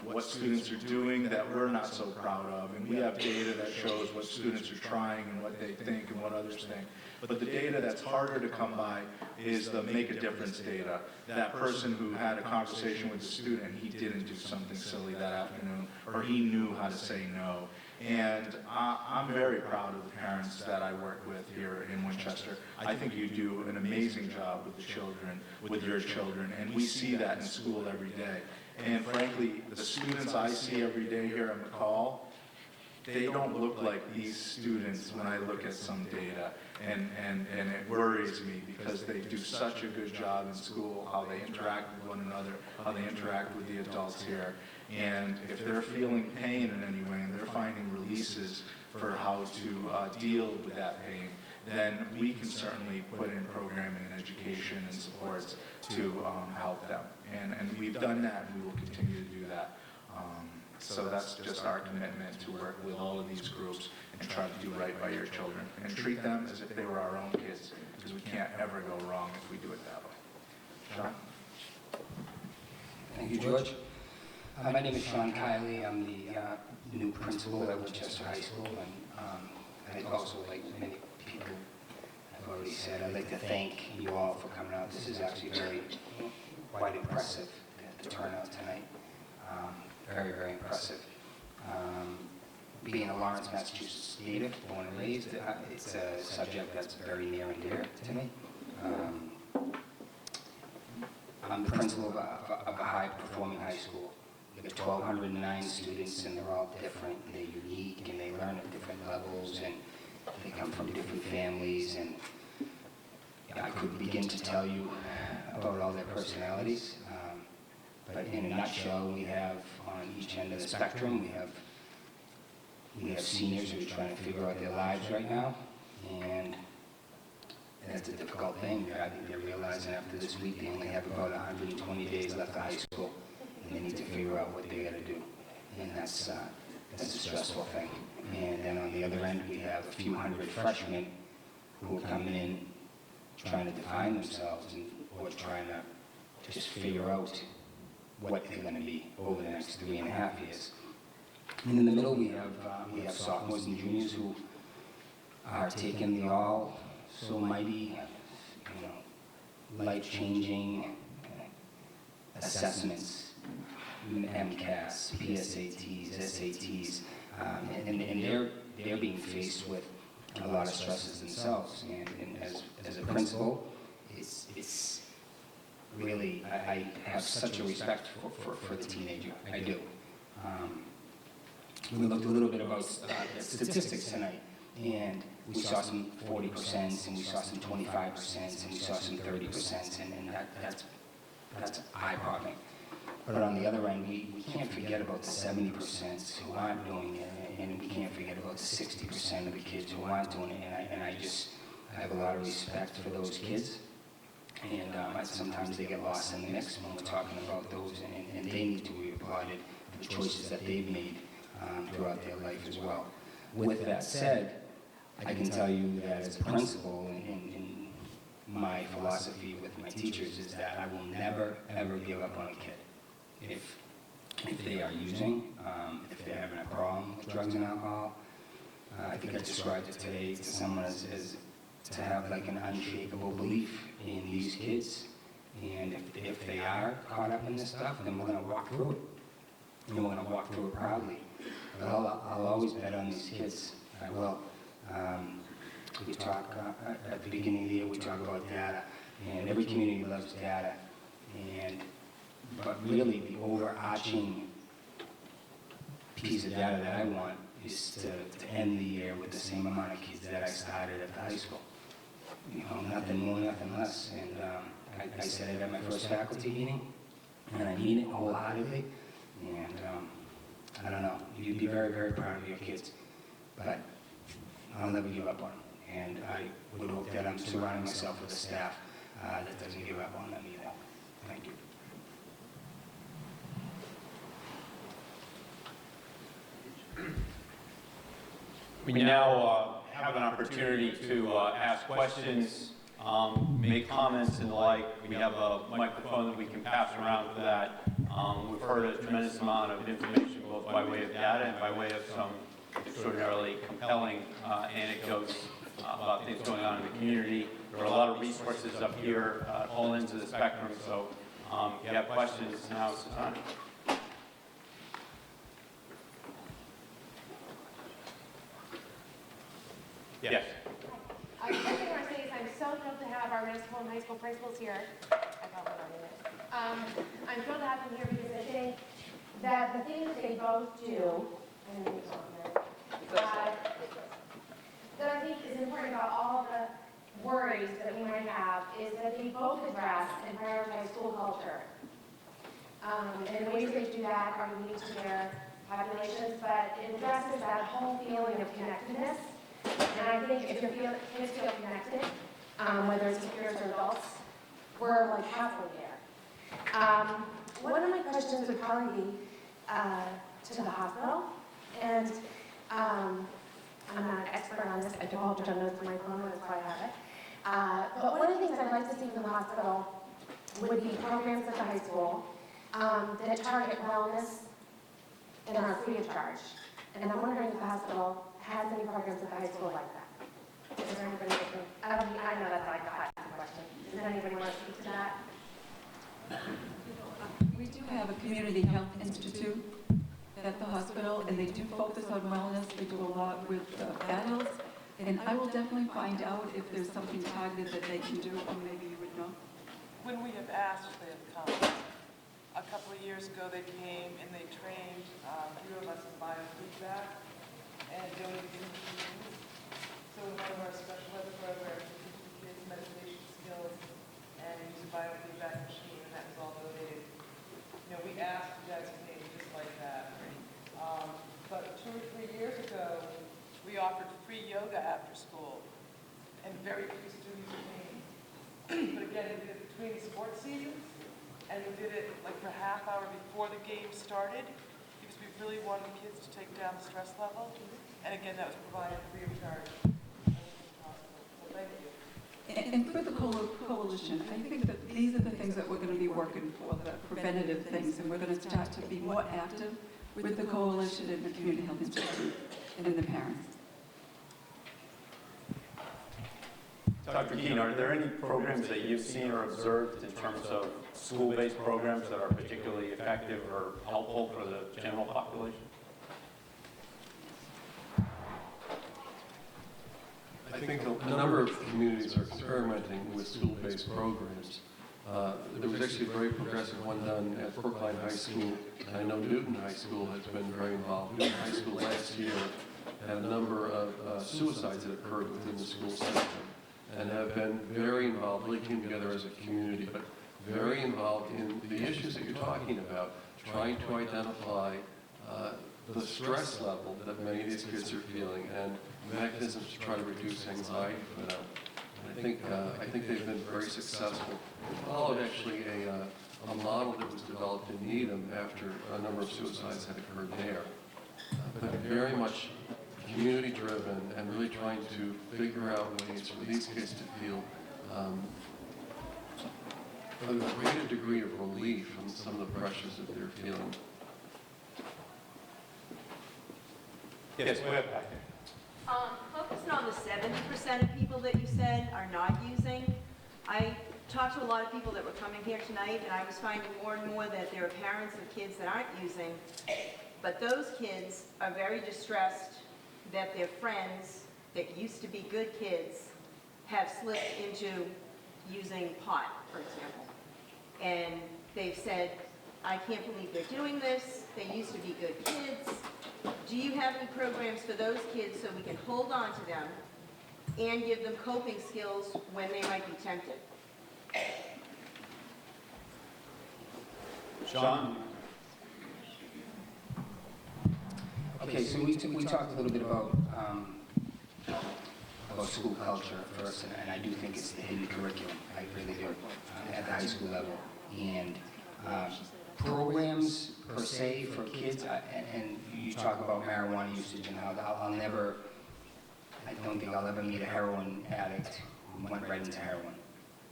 what students are doing that we're not so proud of. And we have data that shows what students are trying and what they think and what others think. But the data that's harder to come by is the make a difference data. That person who had a conversation with the student, he didn't do something silly that afternoon, or he knew how to say no. And I'm very proud of the parents that I work with here in Winchester. I think you do an amazing job with the children, with your children, and we see that in school every day. And frankly, the students I see every day here at McCall, they don't look like these students when I look at some data. And it worries me because they do such a good job in school, how they interact with one another, how they interact with the adults here. And if they're feeling pain in any way and they're finding releases for how to deal with that pain, then we can certainly put in programming and education and supports to help them. And we've done that, and we will continue to do that. So that's just our commitment to work with all of these groups and try to do right by your children and treat them as if they were our own kids, because we can't ever go wrong if we do it that way. Sean? Thank you, George. My name is Sean Kiley. I'm the new principal at Winchester High School, and I'd also, like many people have already said, I'd like to thank you all for coming out. This is actually quite impressive, the turnout tonight. Very, very impressive. Being a Lawrence, Massachusetts native, born and raised, it's a subject that's very near and dear to me. I'm the principal of a high-performing high school. We have 1,209 students, and they're all different. They're unique, and they learn at different levels, and they come from different families. And I couldn't begin to tell you about all their personalities. But in a nutshell, we have on each end of the spectrum, we have seniors who are trying to figure out their lives right now, and that's a difficult thing. I think they're realizing after this week they only have about 120 days left of high school, and they need to figure out what they got to do, and that's a stressful thing. And then on the other end, we have a few hundred freshmen who are coming in trying to define themselves or trying to just figure out what they're going to be over the next 3.5 years. And in the middle, we have sophomores and juniors who are taking the all so mighty, life-changing assessments, MCAS, PSATs, SATs, and they're being faced with a lot of stresses themselves. And as a principal, it's really, I have such a respect for the teenager. I do. We looked a little bit about statistics tonight, and we saw some 40%, and we saw some 25%, and we saw some 30%, and that's eye-popping. But on the other end, we can't forget about the 70% who aren't doing it, and we can't forget about the 60% of the kids who aren't doing it, and I have a lot of respect for those kids. And sometimes they get lost in the mix when we're talking about those, and they need to be applauded for the choices that they've made throughout their life as well. With that said, I can tell you that as a principal, in my philosophy with my teachers is that I will never, ever give up on a kid. If they are using, if they're having a problem with drugs and alcohol, I think I described it today to someone as to have like an unshakable belief in these kids. And if they are caught up in this stuff, then we're going to walk through it. And we're going to walk through it proudly. But I'll always bet on these kids. I will. We talk, at the beginning of the year, we talk about data. And every community loves data. But really, the overarching piece of data that I want is to end the year with the same amount of kids that I started at the high school. Nothing more, nothing less. And I said it at my first faculty meeting, and I mean it wholeheartedly. And I don't know, you'd be very, very proud of your kids, but I'll never give up on them. And I would hope that I'm surrounding myself with a staff that doesn't give up on them either. Thank you. We now have an opportunity to ask questions, make comments and the like. We have a microphone that we can pass around for that. We've heard a tremendous amount of information, both by way of data and by way of some extraordinarily compelling anecdotes about things going on in the community. There are a lot of resources up here at all ends of the spectrum, so if you have questions, now is the time. Yes. The first thing I want to say is I'm so thrilled to have our municipal and high school principals here. I'm thrilled to have them here because I think that the things that they both do, that I think is important about all the worries that we might have is that they both address and prioritize school culture. And the ways they do that are unique to their populations, but it addresses that whole feeling of connectedness. And I think if your kids feel connected, whether it's peers or adults, we're like halfway there. One of my questions would probably be to the hospital, and I'm not an expert on this. I don't know my phone, that's why I have it. But one of the things I'd like to see from the hospital would be programs at the high school that target wellness and are free of charge. And I'm wondering if the hospital has any programs at the high school like that. Is there anybody that can, I know that's like a hot question. Does anybody want to speak to that? We do have a community health institute at the hospital, and they do focus on wellness. They do a lot with adults, and I will definitely find out if there's something targeted that they can do, or maybe you would know. When we have asked, they have come. A couple of years ago, they came and they trained a few of us in biofeedback and donated things. So in one of our special ed programs, we teach the kids meditation skills and use a biofeedback machine, and that was all donated. We asked you guys to name just like that. But 2 or 3 years ago, we offered free yoga after school, and very few students came. But again, we did it between sports seasons, and we did it like for a half hour before the game started, because we really wanted the kids to take down the stress level. And again, that was provided free of charge. So thank you. And for the coalition, I think that these are the things that we're going to be working for, the preventative things, and we're going to start to be more active with the coalition and the Community Health Institute and the parents. Dr. Keene, are there any programs that you've seen or observed in terms of school-based programs that are particularly effective or helpful for the general population? I think a number of communities are experimenting with school-based programs. There was actually a very progressive one done at Brookline High School, and I know Newton High School has been very involved. Newton High School last year had a number of suicides that occurred within the school system, and have been very involved, linking together as a community, but very involved in the issues that you're talking about, trying to identify the stress level that many of these kids are feeling and mechanisms to try to reduce anxiety for them. And I think they've been very successful. It followed actually a model that was developed in Needham after a number of suicides had occurred there. But very much community-driven and really trying to figure out ways for these kids to feel a greater degree of relief from some of the pressures that they're feeling. Yes, go ahead, back there. Focusing on the 70% of people that you said are not using, I talked to a lot of people that were coming here tonight, and I was finding more and more that there are parents of kids that aren't using, but those kids are very distressed that their friends that used to be good kids have slipped into using pot, for example. And they've said, I can't believe they're doing this, they used to be good kids. Do you have any programs for those kids so we can hold on to them and give them coping skills when they might be tempted? Sean? Okay, so we talked a little bit about school culture first, and I do think it's the hidden curriculum. I really do, at the high school level. And programs per se for kids, and you talk about marijuana usage and how I don't think I'll ever meet a heroin addict who went right into heroin.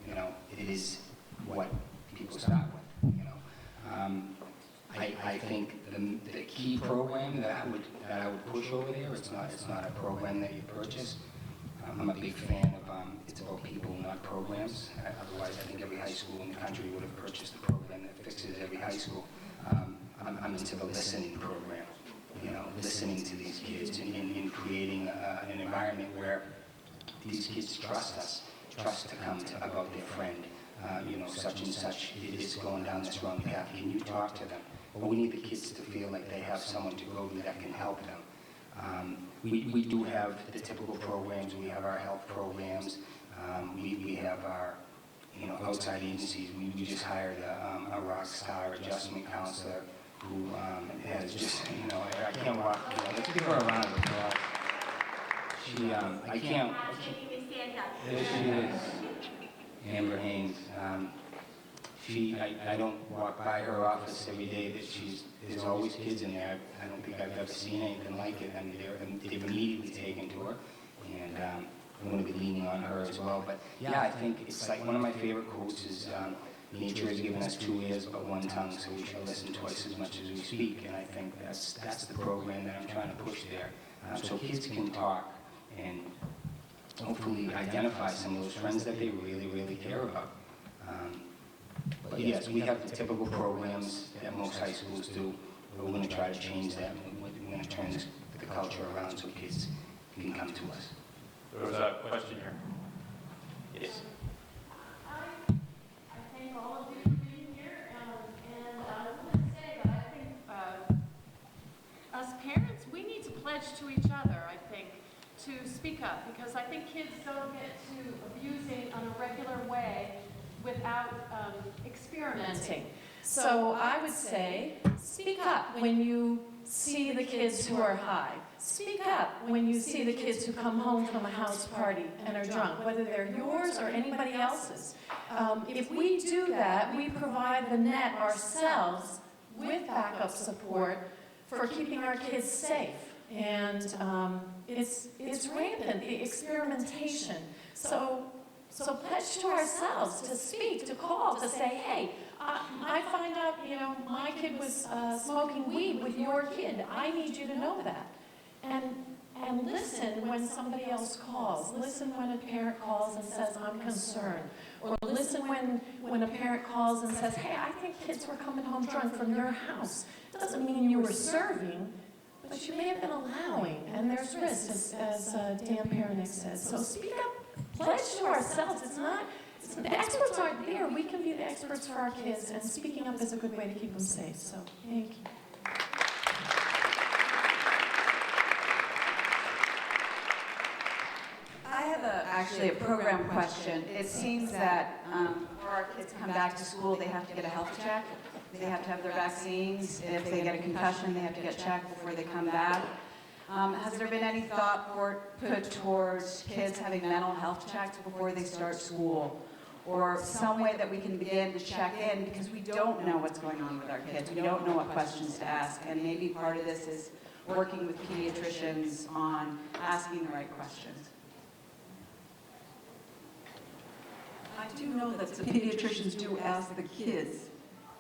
You know, it is what people start with, you know. I think the key program that I would push over there, it's not a program that you purchase. I'm a big fan of it's about people, not programs. Otherwise, I think every high school in the country would have purchased a program that fixes every high school. I'm into the listening program, you know, listening to these kids and creating an environment where these kids trust us, trust to come to about their friend. You know, such and such is going down this wrong path. Can you talk to them? But we need the kids to feel like they have someone to go to that can help them. We do have the typical programs. We have our health programs. We have our, you know, outside agencies. We just hired a rock star adjustment counselor who has just, you know, I can't walk. You know, let's give her a round of applause. She, I can't. There she is, Amber Haynes. I don't walk by her office every day that there's always kids in there. I don't think I've ever seen anything like it. I mean, they've immediately taken to her, and I'm going to be leaning on her as well. But yeah, I think it's like one of my favorite quotes is, nature has given us 2 ears but 1 tongue, so we should listen twice as much as we speak. And I think that's the program that I'm trying to push there. So kids can talk and hopefully identify some of those friends that they really, really care about. But yes, we have the typical programs that most high schools do. We're going to try to change that. We're going to turn the culture around so kids can come to us. There was a question here. Yes. I thank all of you for being here, and I want to say that I think us parents, we need to pledge to each other, I think, to speak up, because I think kids don't get to abusing on a regular way without experimenting. So I would say, speak up when you see the kids who are high. Speak up when you see the kids who come home from a house party and are drunk, whether they're yours or anybody else's. If we do that, we provide the net ourselves with backup support for keeping our kids safe. And it's rampant, the experimentation. So pledge to ourselves to speak, to call, to say, hey, I find out, my kid was smoking weed with your kid. I need you to know that. And listen when somebody else calls. Listen when a parent calls and says, I'm concerned. Or listen when a parent calls and says, hey, I think kids were coming home drunk from your house. It doesn't mean you were serving, but you may have been allowing, and there's risk, as Dan Pernick says. So speak up, pledge to ourselves. The experts aren't there. We can be the experts for our kids, and speaking up is a good way to keep them safe. So thank you. I have actually a program question. It seems that before our kids come back to school, they have to get a health check. They have to have their vaccines. If they get a concussion, they have to get checked before they come back. Has there been any thought put towards kids having mental health checks before they start school? Or some way that we can begin to check in, because we don't know what's going on with our kids. We don't know what questions to ask, and maybe part of this is working with pediatricians on asking the right questions. I do know that the pediatricians do ask the kids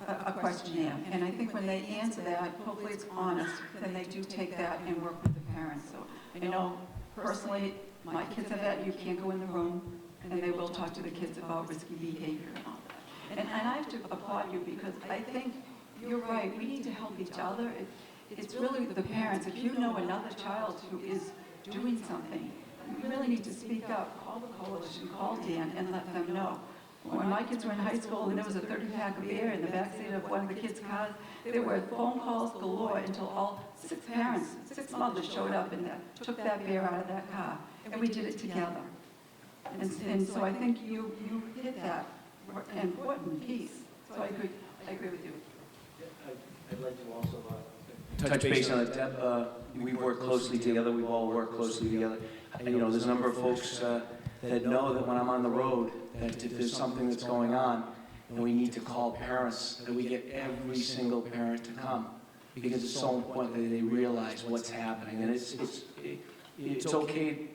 a questionnaire, and I think when they answer that, hopefully it's honest, then they do take that and work with the parents. So I know personally, my kids have that, you can't go in the room, and they will talk to the kids about risky behavior and all that. And I have to applaud you, because I think you're right, we need to help each other. It's really the parents. If you know another child who is doing something, you really need to speak up, call the coalition, call Dan, and let them know. When my kids were in high school and there was a 30-pack of beer in the backseat of one of the kids' cars, there were phone calls galore until all 6 parents, 6 mothers showed up and took that beer out of that car, and we did it together. And so I think you hit that important piece. So I agree with you. I'd like to also touch base on it. Deb, we work closely together. We've all worked closely together. There's a number of folks that know that when I'm on the road, that if there's something that's going on and we need to call parents, that we get every single parent to come, because it's so important that they realize what's happening. And it's okay.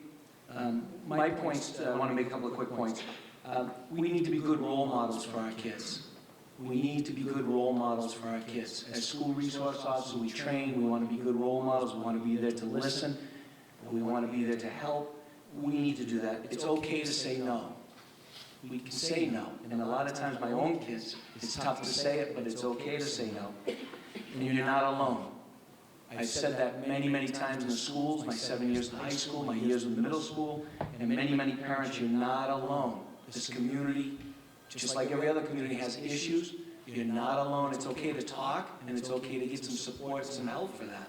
My points, I want to make a couple of quick points. We need to be good role models for our kids. We need to be good role models for our kids. As school resource officers, we train. We want to be good role models. We want to be there to listen. We want to be there to help. We need to do that. It's okay to say no. We can say no. And a lot of times my own kids, it's tough to say it, but it's okay to say no. And you're not alone. I've said that many, many times in the schools, my 7 years in high school, my years in the middle school, and many, many parents, you're not alone. This community, just like every other community, has issues. You're not alone. It's okay to talk, and it's okay to get some support, some help for that.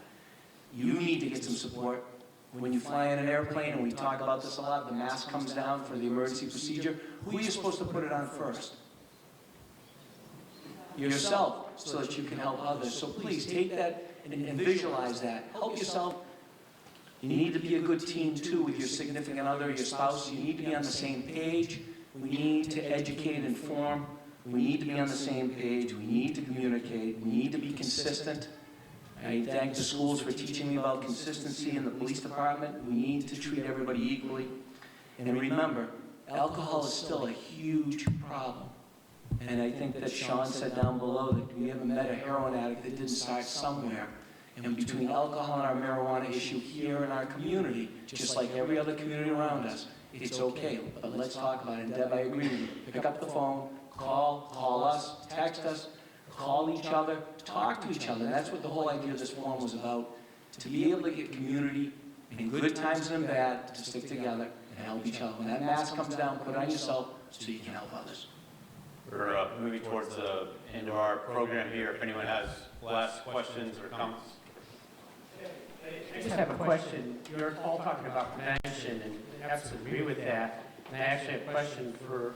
You need to get some support. When you fly in an airplane, and we talk about this a lot, the mask comes down for the emergency procedure. Who are you supposed to put it on first? Yourself, so that you can help others. So please take that and visualize that. Help yourself. You need to be a good team too with your significant other, your spouse. You need to be on the same page. We need to educate and inform. We need to be on the same page. We need to communicate. We need to be consistent. I thank the schools for teaching me about consistency in the police department. We need to treat everybody equally. And remember, alcohol is still a huge problem. And I think that Sean said down below that we haven't met a heroin addict that didn't start somewhere. And between alcohol and our marijuana issue here in our community, just like every other community around us, it's okay. But let's talk about it. And Deb, I agree with you. Pick up the phone, call us, text us, call each other, talk to each other. And that's what the whole idea of this forum was about, to be able to get community in good times and in bad to stick together and help each other. When that mask comes down, put it on yourself so you can help others. We're moving towards the end of our program here. If anyone has last questions or comments. I just have a question. You're all talking about prevention, and I absolutely agree with that. And I actually have a question for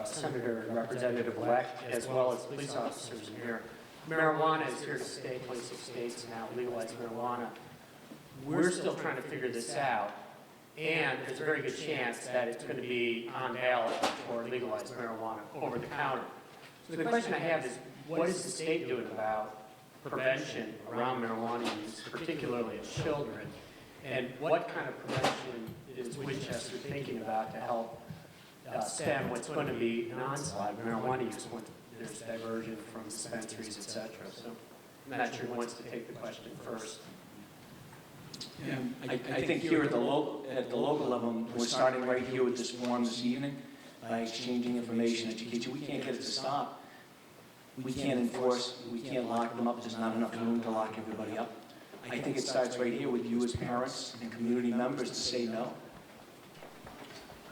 Senator and Representative-elect, as well as police officers in here. Marijuana is here to stay. 26 states now legalize marijuana. We're still trying to figure this out, and there's a very good chance that it's going to be on ballot for legalized marijuana over the counter. So the question I have is, what is the state doing about prevention around marijuana use, particularly of children? And what kind of prevention is Winchester thinking about to help stem what's going to be an onslaught of marijuana use when there's diversion from dispensaries, et cetera. So I'm not sure who wants to take the question first. Yeah, I think here at the local level, we're starting right here with this forum this evening by exchanging information, education. We can't get it to stop. We can't enforce, we can't lock them up. There's not enough room to lock everybody up. I think it starts right here with you as parents and community members to say no,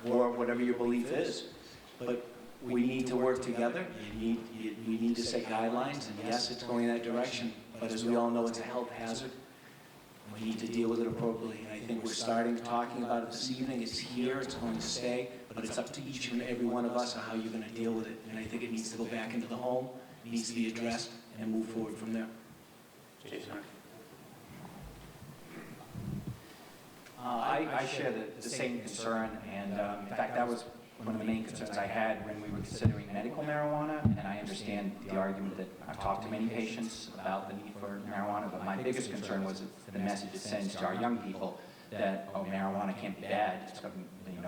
or whatever your belief is. But we need to work together. We need to set guidelines, and yes, it's going in that direction. But as we all know, it's a health hazard. We need to deal with it appropriately. And I think we're starting talking about it this evening. It's here, it's going to stay, but it's up to each and every one of us on how you're going to deal with it. And I think it needs to go back into the home, it needs to be addressed, and move forward from there. Jason. I share the same concern, and in fact, that was one of the main concerns I had when we were considering medical marijuana, and I understand the argument that I've talked to many patients about the need for marijuana, but my biggest concern was the message it sends to our young people that, oh, marijuana can't be bad, it's got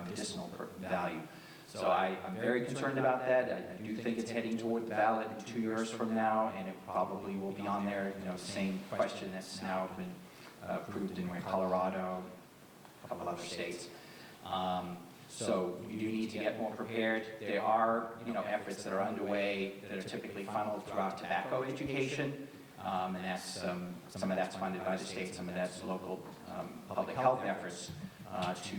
medicinal value. So I'm very concerned about that. I do think it's heading toward the ballot in 2 years from now, and it probably will be on there, same question that's now been approved in Colorado, a couple other states. So we do need to get more prepared. There are, efforts that are underway that are typically funneled throughout tobacco education, and that's some of that's funded by the state, some of that's local public health efforts to,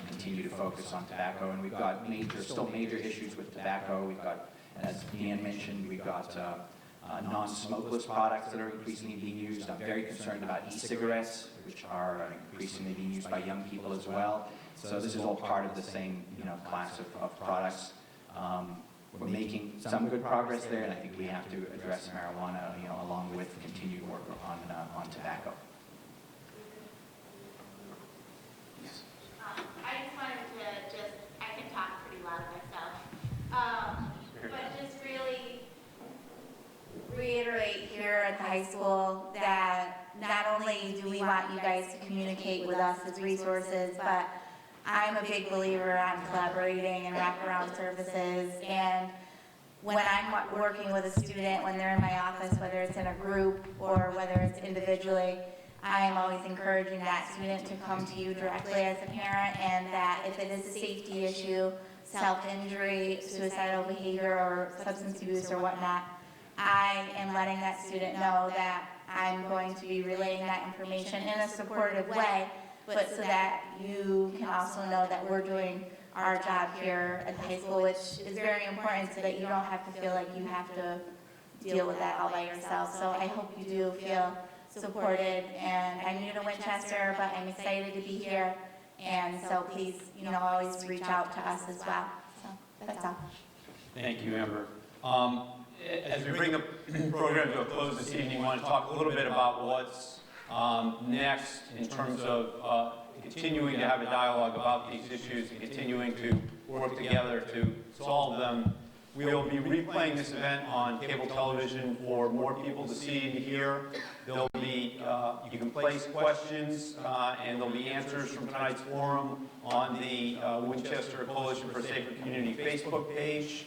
continue to focus on tobacco. And we've got still major issues with tobacco. We've got, as Dan mentioned, we've got non-smokeless products that are increasingly being used. I'm very concerned about e-cigarettes, which are increasingly being used by young people as well. So this is all part of the same, class of products. We're making some good progress there, and I think we have to address marijuana, along with continued work on tobacco. Yes. I just wanted to I can talk pretty loud myself, but just really reiterate here at the high school that not only do we want you guys to communicate with us as resources, but I'm a big believer on collaborating and wraparound services. And when I'm working with a student, when they're in my office, whether it's in a group or whether it's individually, I am always encouraging that student to come to you directly as a parent, and that if it is a safety issue, self-injury, suicidal behavior, or substance abuse or whatnot, I am letting that student know that I'm going to be relaying that information in a supportive way, but so that you can also know that we're doing our job here at the high school, which is very important, so that you don't have to feel like you have to deal with that all by yourself. So I hope you do feel supported. And I'm new to Winchester, but I'm excited to be here. And so please, always reach out to us as well. So that's all. Thank you, Amber. As we bring the program to a close this evening, I want to talk a little bit about what's next in terms of continuing to have a dialogue about these issues and continuing to work together to solve them. We will be replaying this event on cable television for more people to see and to hear. There'll be, you can place questions and there'll be answers from tonight's forum on the Winchester Coalition for a Safer Community Facebook page.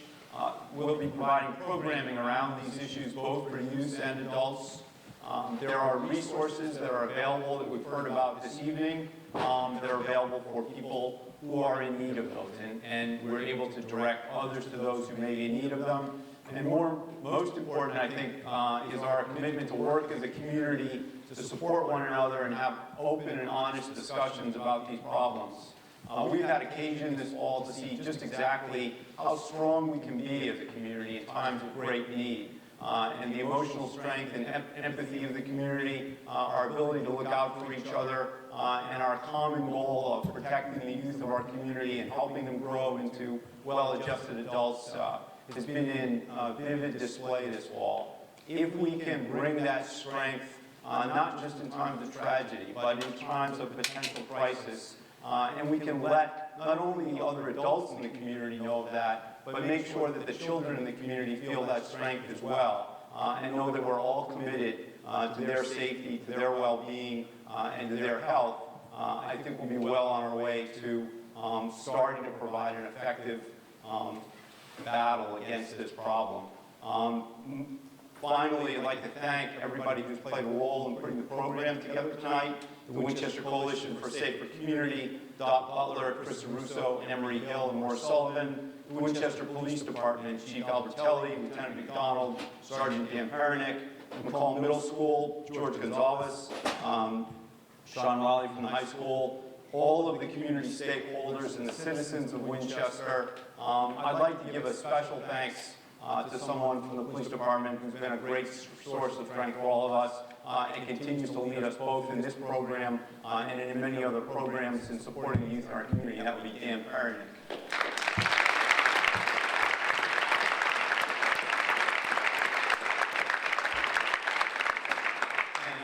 We'll be providing programming around these issues both for youth and adults. There are resources that are available that we've heard about this evening that are available for people who are in need of those, and we're able to direct others to those who may be in need of them. And most important, I think, is our commitment to work as a community to support one another and have open and honest discussions about these problems. We've had occasion this fall to see just exactly how strong we can be as a community in times of great need. And the emotional strength and empathy of the community, our ability to look out for each other, and our common goal of protecting the youth of our community and helping them grow into well-adjusted adults has been in vivid display this fall. If we can bring that strength, not just in times of tragedy, but in times of potential crisis, and we can let not only the other adults in the community know of that, but make sure that the children in the community feel that strength as well, and know that we're all committed to their safety, to their well-being, and to their health. I think we'll be well on our way to starting to provide an effective battle against this problem. Finally, I'd like to thank everybody who's played a role in putting the program together tonight. The Winchester Coalition for Safer Community, Doc Butler, Chris Russo, and Emery Hill, and Morris Sullivan. The Winchester Police Department, Chief Albertelli, Lieutenant McDonald, Sergeant Dan Pernick, McCall Middle School, George Gonzalez, Sean Raleigh from the high school, all of the community stakeholders and the citizens of Winchester. I'd like to give a special thanks to someone from the police department who's been a great source of strength for all of us and continues to lead us both in this program and in many other programs in supporting the youth in our community. That would be Dan Pernick.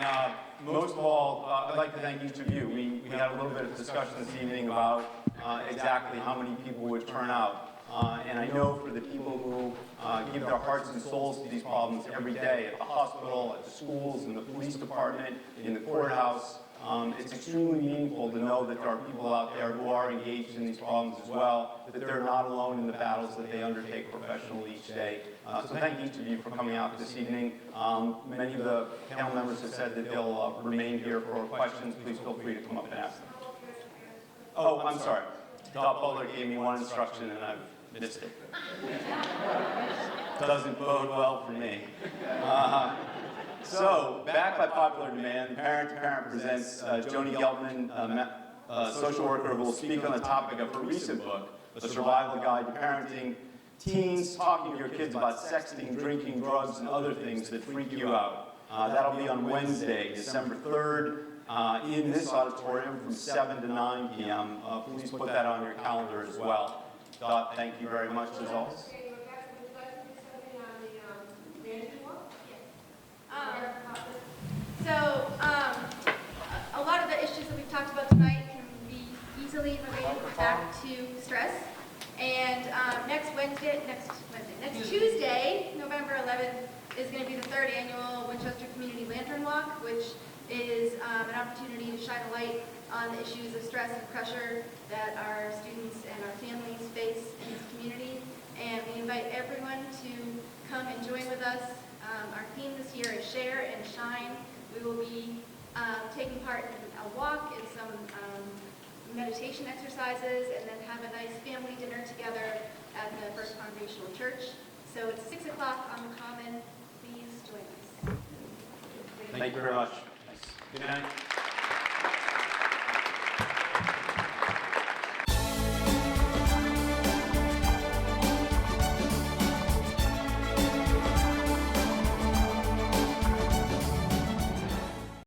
And most of all, I'd like to thank each of you. We had a little bit of discussion this evening about exactly how many people would turn out. And I know for the people who give their hearts and souls to these problems every day at the hospital, at the schools, in the police department, in the courthouse, it's extremely meaningful to know that there are people out there who are engaged in these problems as well, that they're not alone in the battles that they undertake professionally each day. So thank each of you for coming out this evening. Many of the panel members have said that they'll remain here for questions. Please feel free to come up and ask them. Oh, I'm sorry. Doc Butler gave me one instruction and I've missed it. Doesn't bode well for me. So, back by popular demand, Parent to Parent presents Joni Geltman, a social worker who will speak on the topic of her recent book, A Survival Guide to Parenting Teens, talking to your kids about sexting, drinking, drugs, and other things that freak you out. That'll be on Wednesday, December 3rd, in this auditorium from 7 to 9 p.m. Please put that on your calendar as well. Dot, thank you very much as always. A lot of the issues that we've talked about tonight can be easily related back to stress. And next Tuesday, November 11th, is going to be the 3rd annual Winchester Community Lantern Walk, which is an opportunity to shine a light on the issues of stress and pressure that our students and our families face in this community. And we invite everyone to come and join with us. Our theme this year is Share and Shine. We will be taking part in a walk and some meditation exercises, and then have a nice family dinner together at the First Congregational Church. So it's 6 o'clock on the Common. Please join us. Thank you very much. Good night.